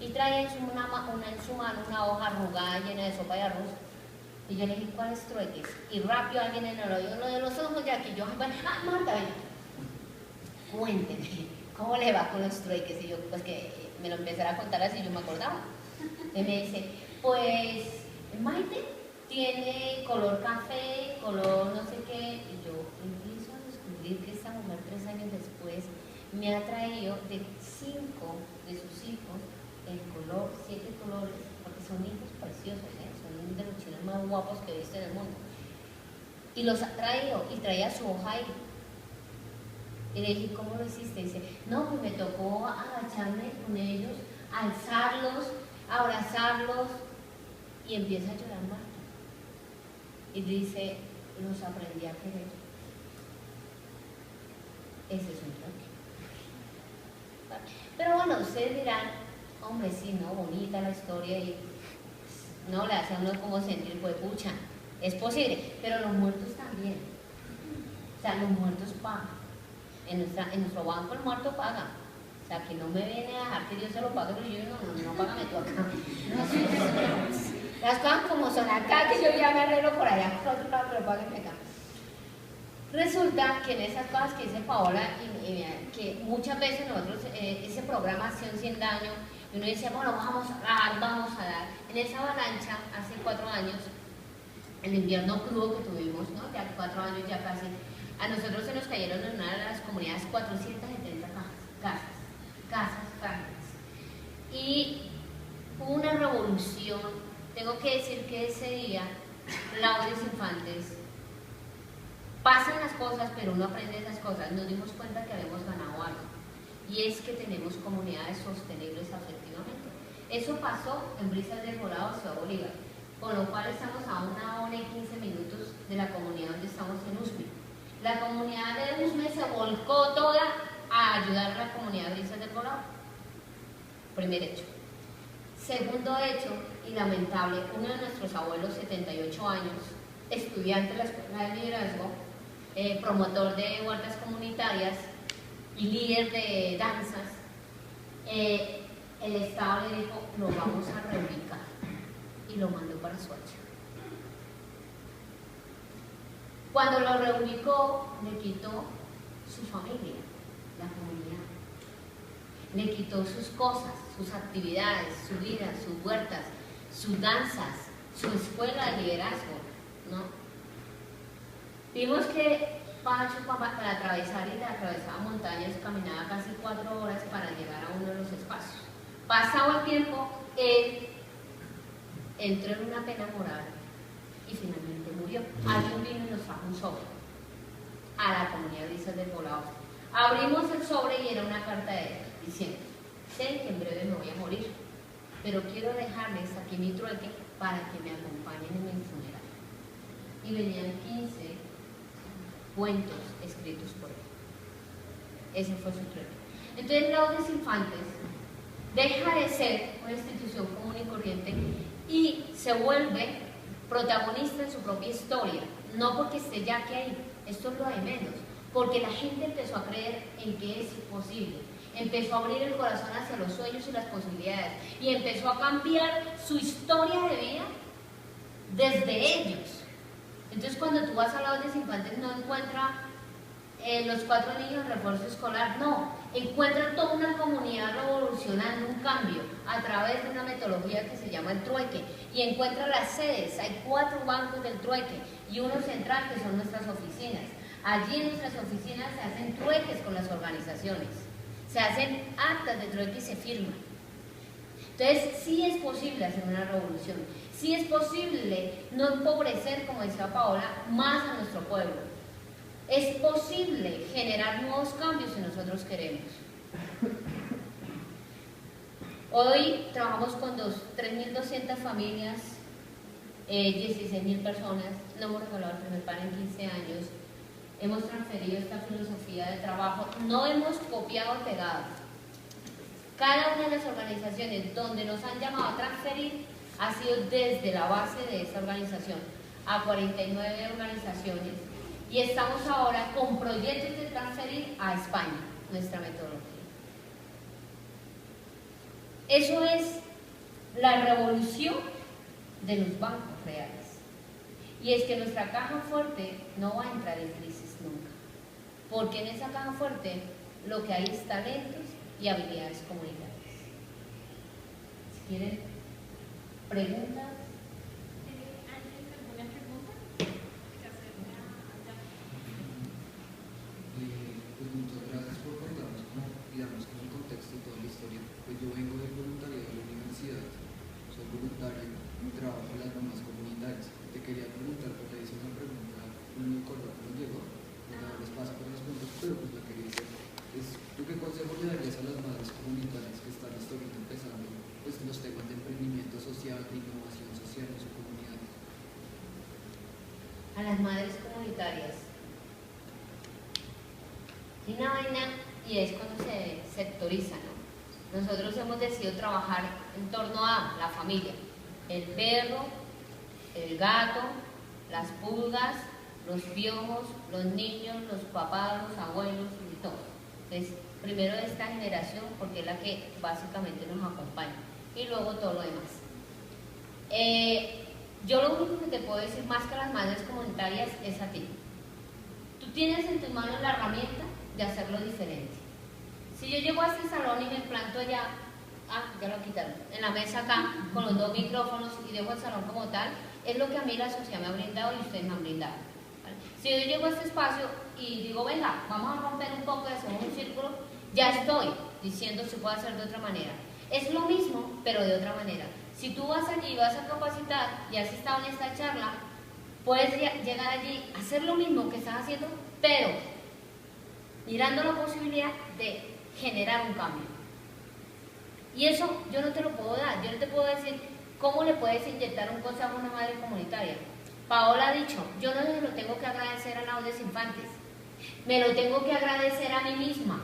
Speaker 2: Y trae en su mano una hoja arrugada llena de sopa de arroz. Y yo le dije, ¿cuáles trueques? Y rápido alguien en el oído, lo de los ojos, ya que yo, Marta, ven, cuénteme, ¿cómo le va con los trueques? Y yo, pues que me lo empezara a contar así, yo me acordaba. Y me dice, pues, Maite tiene color café, color no sé qué. Y yo empiezo a descubrir que esta mujer 3 años después me ha traído de 5 de sus hijos el color, 7 colores, porque son hijos preciosos, son de los chinos más guapos que he visto en el mundo. Y los ha traído, y traía su hoja ahí. Y le dije, ¿cómo lo hiciste? Y dice, no, pues me tocó agacharme con ellos, alzarlos, abrazarlos, y empieza a llorar Marta. Y dice, los aprendí a querer. Ese es un truque. Pero bueno, ustedes dirán, hombre, sí, ¿no? Bonita la historia y no le hace a uno como sentir, pues, pucha, es posible, pero los muertos también. O sea, los muertos pagan. En nuestro banco el muerto paga. O sea, que no me viene a dejar que Dios se lo pague, pero yo no págame tú acá. Las cosas como son acá, que yo ya me arreglo por allá, por otro lado, pero páguenme acá. Resulta que en esas cosas que dice Paola, que muchas veces nosotros, ese programa Acción Sin Daño, y uno decía, bueno, vamos a dar. En esa avalancha, hace 4 años, el invierno crudo que tuvimos, ¿no? Ya 4 años ya casi, a nosotros se nos cayeron en una de las comunidades 470 casas. Y hubo una revolución. Tengo que decir que ese día, Laudes Infantes, pasan las cosas, pero uno aprende esas cosas. Nos dimos cuenta que habíamos ganado algo. Y es que tenemos comunidades sostenibles afectivamente. Eso pasó en Brisas del Volado, Ciudad Bolívar, con lo cual estamos a 1 hora y 15 minutos de la comunidad donde estamos en Usme. La comunidad de Usme se volcó toda a ayudar a la comunidad de Brisas del Volado. Primer hecho. Segundo hecho, y lamentable, uno de nuestros abuelos, 78 años, estudiante de la Escuela de Liderazgo, promotor de huertas comunitarias y líder de danzas, el Estado le dijo, lo vamos a reubicar, y lo mandó para Soacha. Cuando lo reubicó, le quitó su familia, la comunidad, le quitó sus cosas, sus actividades, su vida, sus huertas, sus danzas, su escuela de liderazgo, ¿no? Vimos que Pacho, para atravesar y atravesaba montañas, caminaba casi 4 horas para llegar a uno de los espacios. Pasado el tiempo, él entró en una pena moral y finalmente murió. Alguien vino y nos trajo un sobre a la comunidad de Brisas del Volado. Abrimos el sobre y era una carta de él diciendo, sé que en breve me voy a morir, pero quiero dejarles aquí mi trueque para que me acompañen en mi funeral. Y venían 15 cuentos escritos por él. Ese fue su trueque. Entonces, Laudes Infantes deja de ser una institución común y corriente y se vuelve protagonista en su propia historia, no porque esté ya que ahí, esto es lo de menos, porque la gente empezó a creer en que es posible, empezó a abrir el corazón hacia los sueños y las posibilidades, y empezó a cambiar su historia de vida desde ellos. Entonces, cuando tú vas a Laudes Infantes no encuentras los 4 niños en refuerzo escolar, no, encuentra toda una comunidad revolucionando un cambio a través de una metodología que se llama el trueque, y encuentra las sedes. Hay 4 bancos del trueque y uno central que son nuestras oficinas. Allí en nuestras oficinas se hacen trueques con las organizaciones, se hacen actas de trueque y se firman. Entonces sí es posible hacer una revolución, sí es posible no empobrecer, como decía Paola, más a nuestro pueblo. Es posible generar nuevos cambios si nosotros queremos. Hoy trabajamos con 3.200 familias, 16.000 personas, no hemos regalado el primer pan en 15 años, hemos transferido esta filosofía de trabajo, no hemos copiado o pegado. Cada una de las organizaciones donde nos han llamado a transferir ha sido desde la base de esta organización a 49 organizaciones, y estamos ahora con proyectos de transferir a España nuestra metodología. Eso es la revolución de los bancos reales. Y es que nuestra caja fuerte no va a entrar en crisis nunca, porque en esa caja fuerte lo que hay es talentos y habilidades comunitarias. Si quieren preguntas.
Speaker 6: Pues muchas gracias por contarnos como, digamos, como el contexto y toda la historia. Pues yo vengo del voluntariado de la universidad, soy voluntario y trabajo en las mamás comunitarias. Te quería preguntar, porque hice una pregunta, no me acuerdo cómo llegó, les paso por los puntos, pero pues la quería hacer. ¿Tú qué consejo le darías a las madres comunitarias que están ahorita empezando pues, los temas de emprendimiento social, de innovación social en su comunidad?
Speaker 2: A las madres comunitarias. Y una vaina, y es cuando se sectoriza, ¿no? Nosotros hemos decidido trabajar en torno a la familia, el perro, el gato, las pulgas, los piojos, los niños, los papás, los abuelos y todo. Entonces, primero esta generación, porque es la que básicamente nos acompaña, y luego todo lo demás. Yo lo único que te puedo decir más que a las madres comunitarias es a ti. Tú tienes en tus manos la herramienta de hacerlo diferente. Si yo llego a este salón y me planto allá, ya lo quitaron, en la mesa acá, con los 2 micrófonos y dejo el salón como tal, es lo que a mí la sociedad me ha brindado y ustedes me han brindado. ¿Vale? Si yo llego a este espacio y digo, venga, vamos a romper un poco y hacemos un círculo, ya estoy diciendo se puede hacer de otra manera. Es lo mismo, pero de otra manera. Si tú vas allí y vas a capacitar y has estado en esta charla, puedes llegar allí a hacer lo mismo que estás haciendo, pero mirando la posibilidad de generar un cambio. Y eso yo no te lo puedo dar, yo no te puedo decir cómo le puedes inyectar un consejo a una madre comunitaria. Paola ha dicho, yo no se lo tengo que agradecer a Laudes Infantes, me lo tengo que agradecer a mí misma,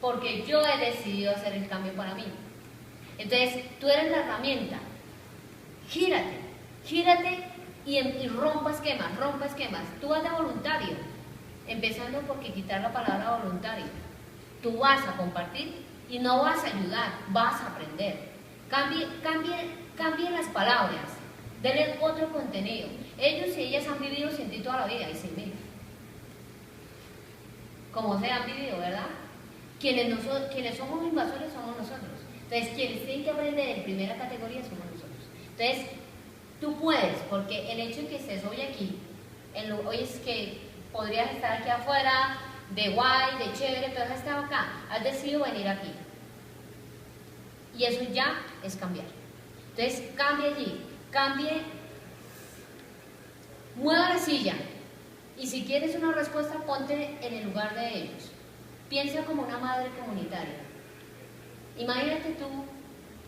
Speaker 2: porque yo he decidido hacer el cambio para mí. Entonces, tú eres la herramienta, gírate y rompa esquemas, tú vas de voluntario, empezando por quitar la palabra voluntario. Tú vas a compartir y no vas a ayudar, vas a aprender. Cambie las palabras, denle otro contenido. Ellos y ellas han vivido sin ti toda la vida y sin mí. Como se han vivido, ¿verdad? Quienes somos invasores somos nosotros. Entonces, quienes tienen que aprender en primera categoría somos nosotros. Entonces, tú puedes, porque el hecho de que estés hoy aquí, hoy es que podrías estar aquí afuera, de guay, de chévere, pero has estado acá, has decidido venir aquí. Y eso ya es cambiar. Entonces, cambie, mueva la silla. Y si quieres una respuesta, ponte en el lugar de ellos. Piensa como una madre comunitaria. Imagínate tú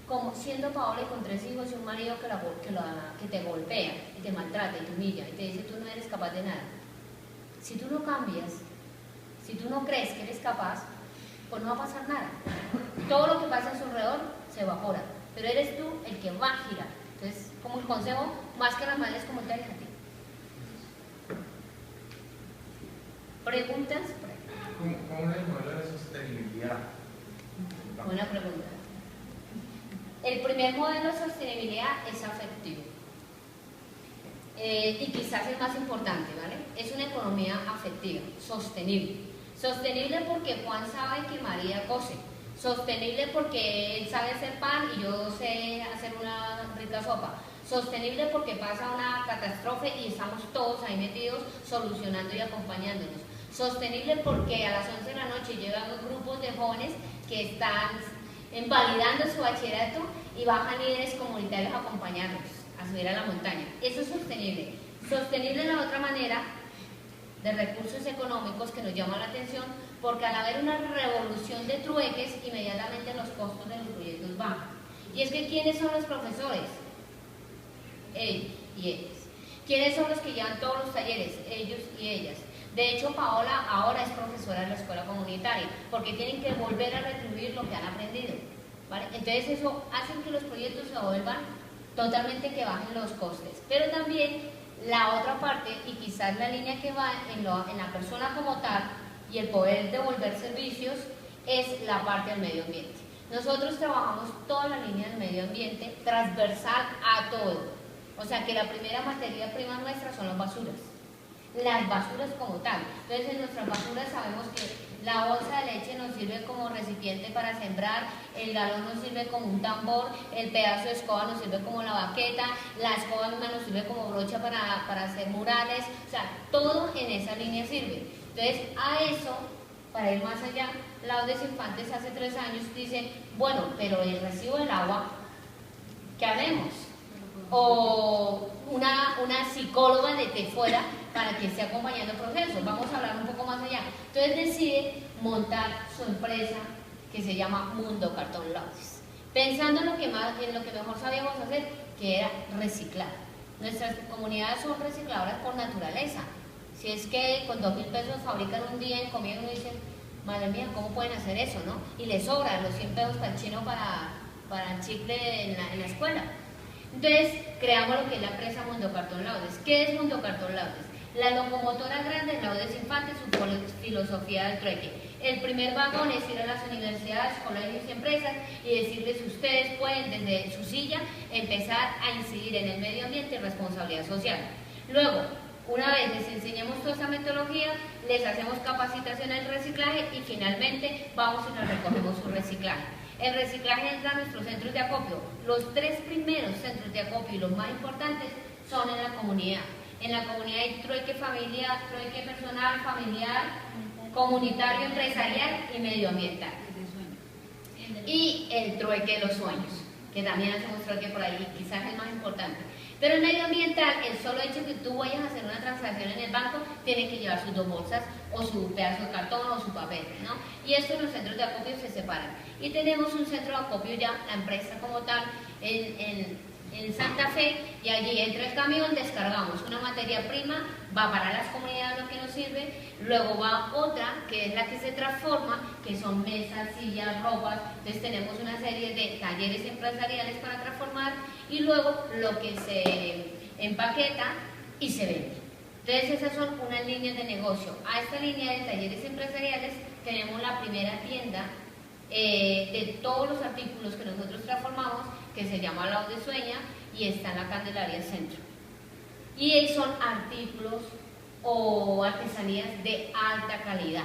Speaker 2: como siendo Paola y con 3 hijos y un marido que te golpea y te maltrata y te humilla y te dice tú no eres capaz de nada. Si tú no cambias, si tú no crees que eres capaz, pues no va a pasar nada. Todo lo que pasa a su alrededor se evapora, pero eres tú el que va a girar. Entonces, como el consejo, más que las madres comunitarias a ti. ¿Preguntas?
Speaker 7: ¿Cómo es el modelo de sostenibilidad?
Speaker 2: Buena pregunta. El primer modelo de sostenibilidad es afectivo. Y quizás es más importante, ¿vale? Es una economía afectiva, sostenible. Sostenible porque Juan sabe que María cose. Sostenible porque él sabe hacer pan y yo sé hacer una rica sopa. Sostenible porque pasa una catástrofe y estamos todos ahí metidos solucionando y acompañándonos. Sostenible porque a las 11 de la noche llegan grupos de jóvenes que están validando su bachillerato y bajan líderes comunitarios a acompañarnos a subir a la montaña. Eso es sostenible. Sostenible de la otra manera, de recursos económicos, que nos llama la atención, porque al haber una revolución de trueques, inmediatamente los costos de los proyectos bajan. Y es que ¿quiénes son los profesores? Ellos y ellas. ¿Quiénes son los que llevan todos los talleres? Ellos y ellas. De hecho, Paola ahora es profesora de la escuela comunitaria, porque tienen que volver a retribuir lo que han aprendido, ¿vale? Entonces eso hace que los proyectos se vuelvan totalmente, que bajen los costes. Pero también la otra parte, y quizás la línea que va en la persona como tal, y el poder devolver servicios, es la parte del medio ambiente. Nosotros trabajamos toda la línea del medio ambiente, transversal a todo. O sea que la primera materia prima nuestra son las basuras como tal. Entonces en nuestras basuras sabemos que la bolsa de leche nos sirve como recipiente para sembrar, el galón nos sirve como un tambor, el pedazo de escoba nos sirve como la baqueta, la escoba misma nos sirve como brocha para hacer murales, o sea, todo en esa línea sirve. Entonces a eso, para ir más allá, Laudes Infantes hace 3 años dice, bueno, pero el recibo del agua, ¿qué haremos? O una psicóloga de fuera para que esté acompañando el proceso. Vamos a hablar un poco más allá. Entonces decide montar su empresa que se llama Mundo Cartón Laudes, pensando en lo que mejor sabíamos hacer, que era reciclar. Nuestras comunidades son recicladoras por naturaleza. Si es que con 2.000 pesos fabrican un día en comida, uno dice, madre mía, ¿cómo pueden hacer eso, no? Y les sobran los 100 pesos para el chino para el chicle en la escuela. Entonces creamos lo que es la empresa Mundo Cartón Laudes. ¿Qué es Mundo Cartón Laudes? La locomotora grande Laudes Infantes, su filosofía del trueque. El primer vagón es ir a las universidades, colegios y empresas y decirles, ustedes pueden desde su silla empezar a incidir en el medio ambiente y responsabilidad social. Luego, una vez les enseñamos toda esa metodología, les hacemos capacitación en reciclaje y finalmente vamos y nos recogemos su reciclaje. El reciclaje entra a nuestros centros de acopio. Los 3 primeros centros de acopio y los más importantes son en la comunidad. En la comunidad hay trueque familiar, trueque personal, familiar, comunitario, empresarial y medioambiental. Y el trueque de los sueños, que también hacemos trueque por ahí, quizás es el más importante. Pero el medioambiental, el solo hecho de que tú vayas a hacer una transacción en el banco, tiene que llevar sus 2 bolsas o su pedazo de cartón o su papel, ¿no? Y esto en los centros de acopio se separan. Y tenemos un centro de acopio ya, la empresa como tal, en Santa Fe, y allí entra el camión, descargamos una materia prima, va para las comunidades lo que nos sirve, luego va otra que es la que se transforma, que son mesas, sillas, ropas. Entonces tenemos una serie de talleres empresariales para transformar y luego lo que se empaqueta y se vende. Entonces esas son unas líneas de negocio. A esta línea de talleres empresariales tenemos la primera tienda de todos los artículos que nosotros transformamos, que se llama Laudes Sueña y está en la Candelaria Centro. Y son artículos o artesanías de alta calidad.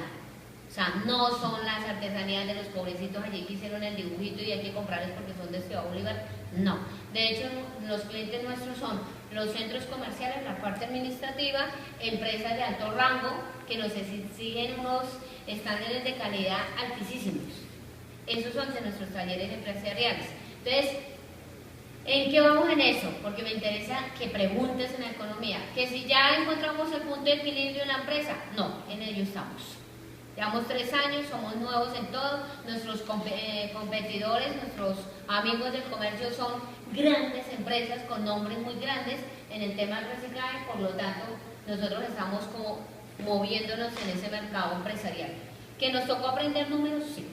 Speaker 2: O sea, no son las artesanías de los pobrecitos allí que hicieron el dibujito y hay que comprarles porque son de Ciudad Bolívar. No. De hecho, los clientes nuestros son los centros comerciales, la parte administrativa, empresas de alto rango que nos exigen unos estándares de calidad altísimos. Esos son de nuestros talleres empresariales. Entonces, ¿en qué vamos en eso? Porque me interesa que preguntes en la economía. Que si ya encontramos el punto de equilibrio en la empresa, no, en ello estamos. Llevamos 3 años, somos nuevos en todo, nuestros competidores, nuestros amigos del comercio son grandes empresas con nombres muy grandes en el tema del reciclaje, por lo tanto, nosotros estamos como moviéndonos en ese mercado empresarial. ¿Que nos tocó aprender números? Sí.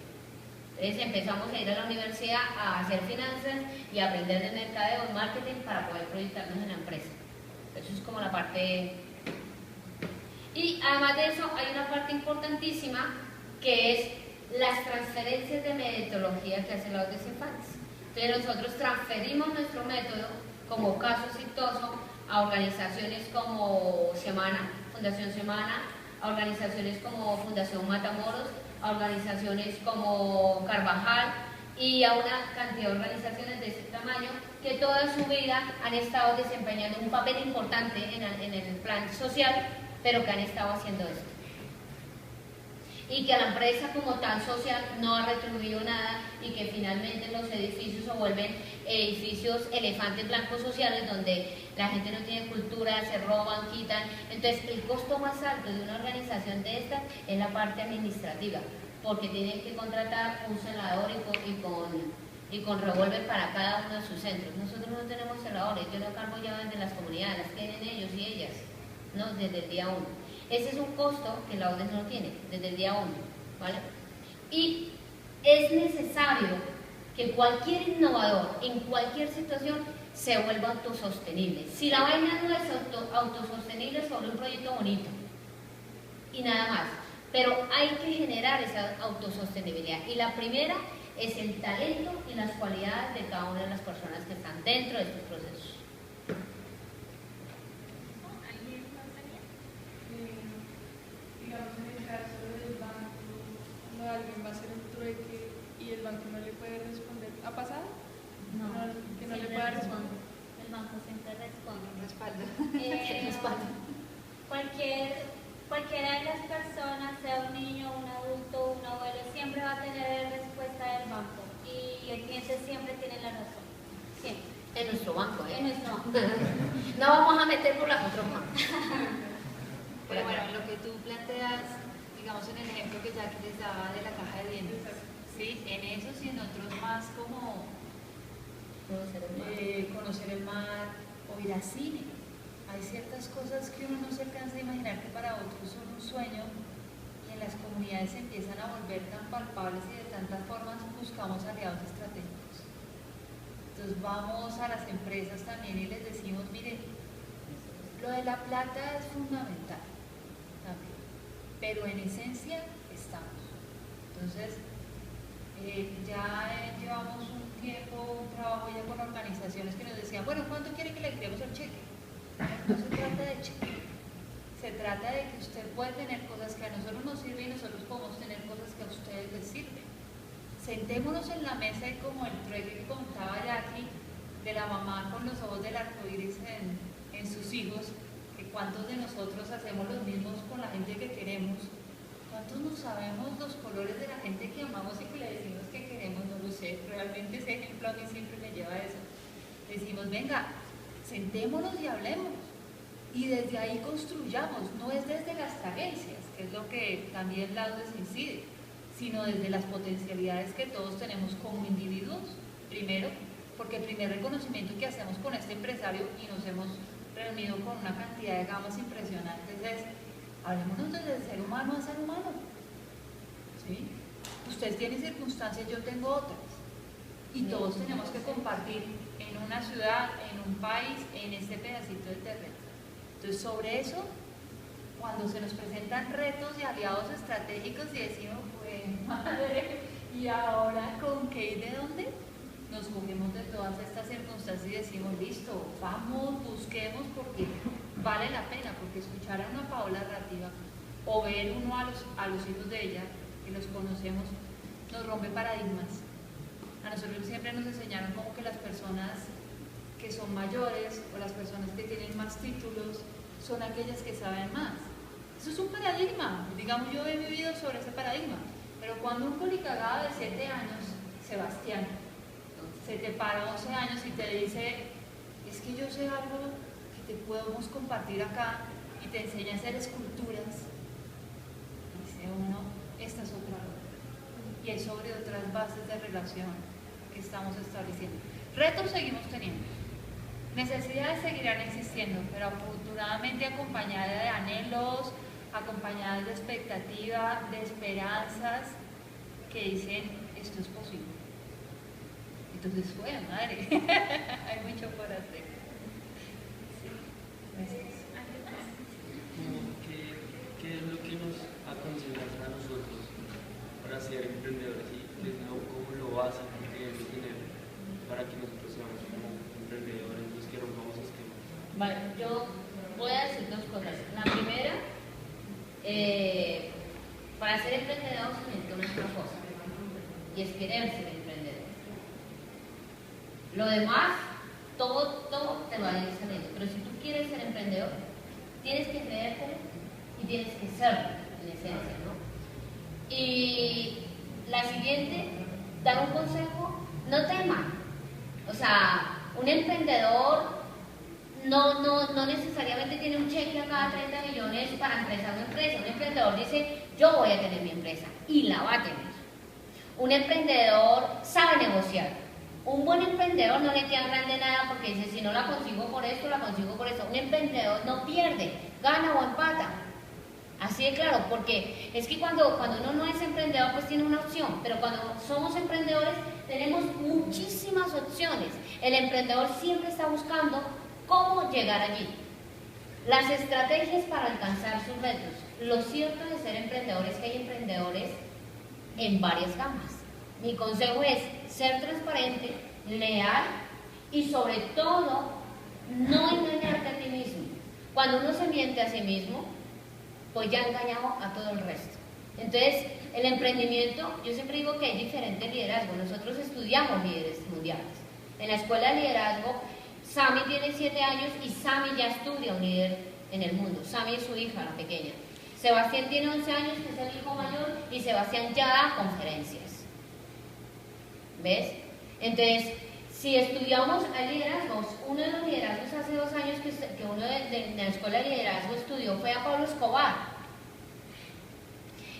Speaker 2: Entonces empezamos a ir a la universidad a hacer finanzas y a aprender de mercadeo y marketing para poder proyectarnos en la empresa. Eso es como la parte. Y además de eso hay una parte importantísima que es las transferencias de metodología que hace Laudes Infantes. Entonces nosotros transferimos nuestro método como caso exitoso a organizaciones como Semana, Fundación Semana, a organizaciones como Fundación Matamoros, a organizaciones como Carvajal y a una cantidad de organizaciones de este tamaño que toda su vida han estado desempeñando un papel importante en el plan social, pero que han estado haciendo esto. Y que a la empresa como tal social no ha retribuido nada y que finalmente los edificios se vuelven edificios elefantes blancos sociales donde la gente no tiene cultura, se roban, quitan. Entonces el costo más alto de una organización de esta es la parte administrativa, porque tienen que contratar un celador y con revólver para cada uno de sus centros. Nosotros no tenemos celadores, yo no cargo llaves de las comunidades, las tienen ellos y ellas, ¿no? Desde el día 1. Ese es un costo que la UDES no tiene desde el día 1, ¿vale? Y es necesario que cualquier innovador en cualquier situación se vuelva autosostenible. Si la vaina no es autosostenible, es sobre un proyecto bonito y nada más, pero hay que generar esa autosostenibilidad. Y la primera es el talento y las cualidades de cada una de las personas que están dentro de estos procesos.
Speaker 8: Digamos, en el caso del banco, cuando alguien va a hacer un trueque y el banco no le puede responder, ¿ha pasado?
Speaker 3: No,
Speaker 8: que no le
Speaker 3: siempre
Speaker 8: pueda
Speaker 3: responde.
Speaker 8: responder.
Speaker 3: El banco siempre responde.
Speaker 8: Respaldo.
Speaker 3: Cualquiera de las personas, sea un niño, un adulto, un abuelo, siempre va a tener respuesta del banco y el cliente siempre tiene la razón. Siempre.
Speaker 2: En nuestro banco, ¿eh?
Speaker 3: En nuestro banco.
Speaker 2: No vamos a meter por las otras manos.
Speaker 9: Pero bueno, lo que tú planteas, digamos en el ejemplo que Jackie les daba de la caja de dientes, ¿sí? En esos y en otros más como conocer el mar o ir al cine. Hay ciertas cosas que uno no se alcanza a imaginar que para otros son un sueño y en las comunidades se empiezan a volver tan palpables y de tantas formas buscamos aliados estratégicos. Entonces vamos a las empresas también y les decimos, miren, lo de la plata es fundamental también, pero en esencia estamos. Entonces, ya llevamos un tiempo, un trabajo ya con organizaciones que nos decían, bueno, ¿cuánto quiere que le tiremos el cheque? No se trata de cheque, se trata de que usted puede tener cosas que a nosotros nos sirven y nosotros podemos tener cosas que a ustedes les sirven. Sentémonos en la mesa y como el trueque que contaba Jackie, de la mamá con los ojos del arco iris en sus hijos, que cuántos de nosotros hacemos los mismos con la gente que queremos, cuántos no sabemos los colores de la gente que amamos y que le decimos que queremos, no lo sé, realmente ese ejemplo a mí siempre me lleva a eso. Decimos, venga, sentémonos y hablemos, y desde ahí construyamos, no es desde las carencias, que es lo que también la UDES incide, sino desde las potencialidades que todos tenemos como individuos, primero, porque el primer reconocimiento que hacemos con este empresario, y nos hemos reunido con una cantidad de gamas impresionantes, es, hablémonos desde el ser humano a ser humano, ¿sí? Usted tiene circunstancias, yo tengo otras, y todos tenemos que compartir en una ciudad, en un país, en este pedacito de terreno. Entonces, sobre eso, cuando se nos presentan retos de aliados estratégicos y decimos, pues madre, ¿y ahora con qué y de dónde? Nos cogemos de todas estas circunstancias y decimos, listo, vamos, busquemos, porque vale la pena, porque escuchar a una Paola Rativa o ver uno a los hijos de ella, que los conocemos, nos rompe paradigmas. A nosotros siempre nos enseñaron como que las personas que son mayores o las personas que tienen más títulos son aquellas que saben más. Eso es un paradigma, digamos, yo he vivido sobre ese paradigma, pero cuando un colicagado de 7 años, Sebastián, se te para 11 años y te dice, es que yo sé algo que te podemos compartir acá y te enseña a hacer esculturas, dice uno, esta es otra ruta, y es sobre otras bases de relación que estamos estableciendo. Retos seguimos teniendo, necesidades seguirán existiendo, pero afortunadamente acompañadas de anhelos, acompañadas de expectativa, de esperanzas que dicen, esto es posible. Entonces, bueno, madre, hay mucho por hacer. Sí. Gracias.
Speaker 10: ¿Qué es lo que nos aconsejan a nosotros para ser emprendedores y cómo lo hacen, qué debemos tener para que nosotros seamos como emprendedores, los que rompamos esquemas?
Speaker 2: Vale, yo voy a decir 2 cosas. La primera Para ser emprendedor se necesita una sola cosa, y es querer ser emprendedor. Lo demás, todo te va a ir saliendo. Pero si tú quieres ser emprendedor, tienes que creértelo y tienes que serlo, en esencia, ¿no? Y la siguiente, dar un consejo, no teman. O sea, un emprendedor no necesariamente tiene un cheque a cada 30 millones para empezar una empresa. Un emprendedor dice, yo voy a tener mi empresa, y la va a tener. Un emprendedor sabe negociar. Un buen emprendedor no le queda grande nada porque dice, si no la consigo por esto, la consigo por eso. Un emprendedor no pierde, gana o empata. Así de claro, porque es que cuando uno no es emprendedor, pues tiene una opción, pero cuando somos emprendedores tenemos muchísimas opciones. El emprendedor siempre está buscando cómo llegar allí. Las estrategias para alcanzar sus retos. Lo cierto de ser emprendedor es que hay emprendedores en varias gamas. Mi consejo es ser transparente, leal y sobre todo no engañarte a ti mismo. Cuando uno se miente a sí mismo, pues ya ha engañado a todo el resto. Entonces, el emprendimiento, yo siempre digo que hay diferentes liderazgos. Nosotros estudiamos líderes mundiales. En la escuela de liderazgo, Sami tiene 7 años y Sami ya estudia un líder en el mundo. Sami es su hija, la pequeña. Sebastián tiene 11 años, que es el hijo mayor, y Sebastián ya da conferencias. ¿Ves? Entonces, si estudiamos liderazgos, uno de los liderazgos hace 2 años que uno de la escuela de liderazgo estudió fue a Pablo Escobar.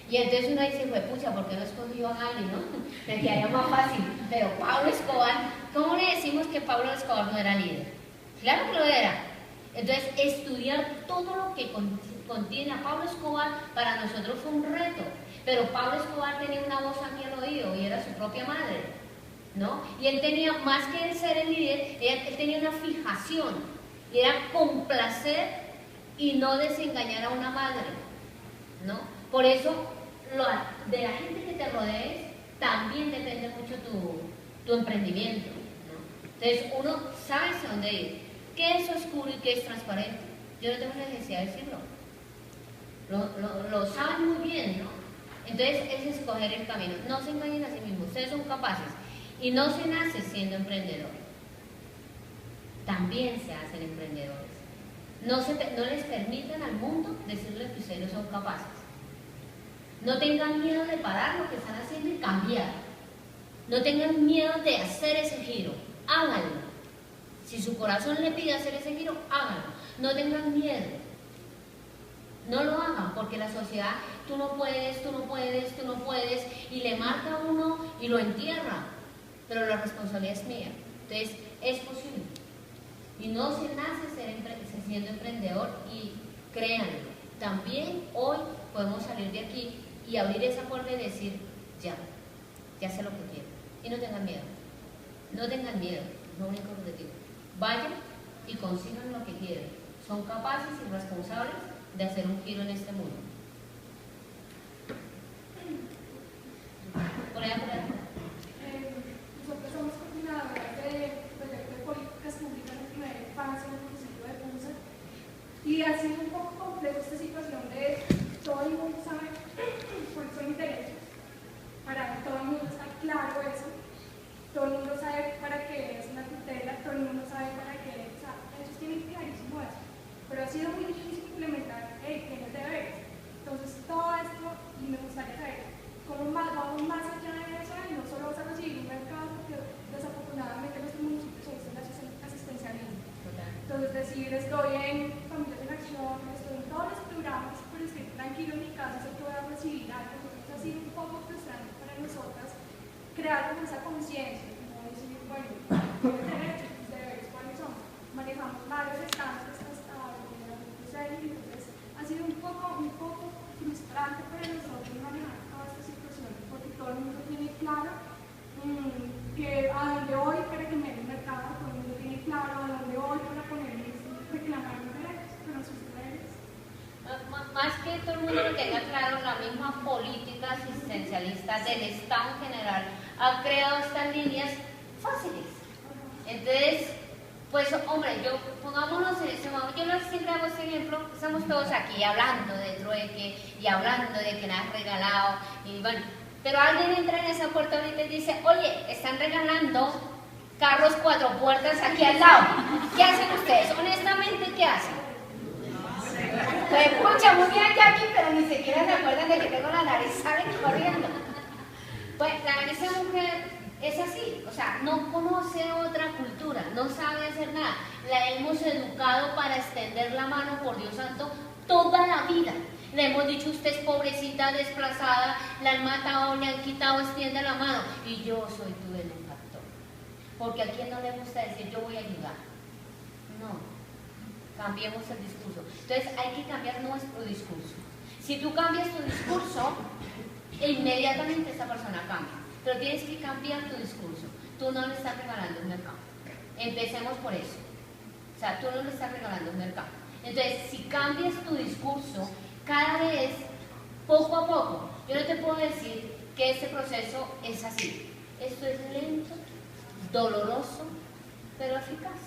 Speaker 2: Y entonces uno dice, pues pucha, ¿por qué no escogió a Gali, no? Que quedaría más fácil. Pero Pablo Escobar, ¿cómo le decimos que Pablo Escobar no era líder? Claro que lo era. Entonces, estudiar todo lo que contiene a Pablo Escobar para nosotros fue un reto. Pero Pablo Escobar tenía una voz aquí al oído y era su propia madre, ¿no? Y él tenía, más que ser el líder, él tenía una fijación, y era complacer y no desengañar a una madre, ¿no? Por eso, de la gente que te rodees, también depende mucho tu emprendimiento, ¿no? Entonces, uno sabe hacia dónde ir. ¿Qué es oscuro y qué es transparente? Yo no tengo necesidad de decirlo. Lo saben muy bien, ¿no? Entonces, es escoger el camino. No se engañen a sí mismos, ustedes son capaces. Y no se nace siendo emprendedor. También se hacen emprendedores. No les permitan al mundo decirles que ustedes no son capaces. No tengan miedo de parar lo que están haciendo y cambiar. No tengan miedo de hacer ese giro. Háganlo. Si su corazón le pide hacer ese giro, háganlo. No tengan miedo. No lo hagan, porque la sociedad, tú no puedes, y le marca a uno y lo entierra. Pero la responsabilidad es mía. Entonces, es posible. Y no se nace siendo emprendedor, y créanlo, también hoy podemos salir de aquí y abrir esa puerta y decir, ya sé lo que quiero. Y no tengan miedo. No tengan miedo, es lo único objetivo. Vayan y consigan lo que quieren. Son capaces y responsables de hacer un giro en este mundo. Por allá.
Speaker 11: Nosotros somos coordinadoras de proyectos de políticas públicas en primera infancia en el municipio de Punza, y ha sido un poco complejo esta situación de todo el mundo sabe cuáles son los derechos, para todo el mundo está claro eso, todo el mundo sabe para qué es una tutela, todo el mundo sabe para qué, o sea, ellos tienen clarísimo eso, pero ha sido muy difícil implementar tienes deberes. Entonces, todo esto, y me gustaría saber cómo vamos más allá de eso, y no solo vas a recibir un mercado, porque desafortunadamente nuestros municipios hoy son asistencialismo. Entonces, decir, estoy en Familias en Acción, estoy en todos los programas, pero estoy tranquilo en mi casa, sé que voy a recibir algo. Entonces, ha sido un poco frustrante para nosotras crear como esa conciencia, como decir, bueno, los derechos, los deberes, ¿cuáles son? Manejamos varios estados hasta ahora, entonces ha sido un poco frustrante para nosotros manejar toda esta situación, porque todo el mundo tiene claro que a dónde voy para que me dé el mercado, todo el mundo tiene claro a dónde voy para ponerme reclamar mis derechos, pero sus deberes.
Speaker 2: Más que todo el mundo lo tenga claro, la misma política asistencialista del Estado en general ha creado estas líneas fáciles. Entonces, pues hombre, pongámonos en ese modo. Yo siempre hago ese ejemplo, estamos todos aquí hablando de trueque y hablando de que nada es regalado, y bueno, pero alguien entra en esa puerta ahorita y dice, oye, están regalando carros 4 puertas aquí al lado. ¿Qué hacen ustedes? Honestamente, ¿qué hacen? Pues pucha, muy bien Jackie, pero ni siquiera se acuerdan de que tengo la nariz, salen corriendo. Pues esa mujer es así, o sea, no conoce otra cultura, no sabe hacer nada. La hemos educado para extender la mano, por Dios santo, toda la vida. Le hemos dicho, usted es pobrecita, desplazada, la han matado, le han quitado, extienda la mano. Y yo soy tu benefactor. Porque a quien no le gusta decir, yo voy a ayudar. No, cambiemos el discurso. Entonces hay que cambiar nuestro discurso. Si tú cambias tu discurso, inmediatamente esta persona cambia. Pero tienes que cambiar tu discurso. Tú no le estás regalando un mercado. Empecemos por eso. O sea, tú no le estás regalando un mercado. Entonces, si cambias tu discurso, cada vez, poco a poco, yo no te puedo decir que este proceso es así. Esto es lento, doloroso, pero eficaz.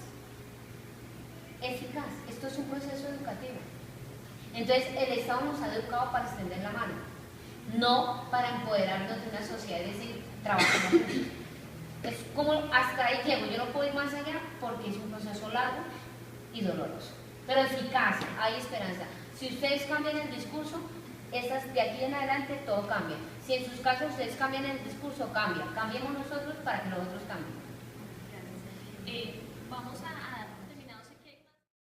Speaker 2: Eficaz. Esto es un proceso educativo. Entonces, el Estado nos ha educado para extender la mano, no para empoderarnos de una sociedad, es decir, trabajamos juntos. Es como hasta ahí llego, yo no puedo ir más allá porque es un proceso largo y doloroso, pero eficaz, hay esperanza. Si ustedes cambian el discurso, de aquí en adelante todo cambia. Si en sus casos ustedes cambian el discurso, cambia. Cambiemos nosotros para que los otros cambien.
Speaker 1: Vamos a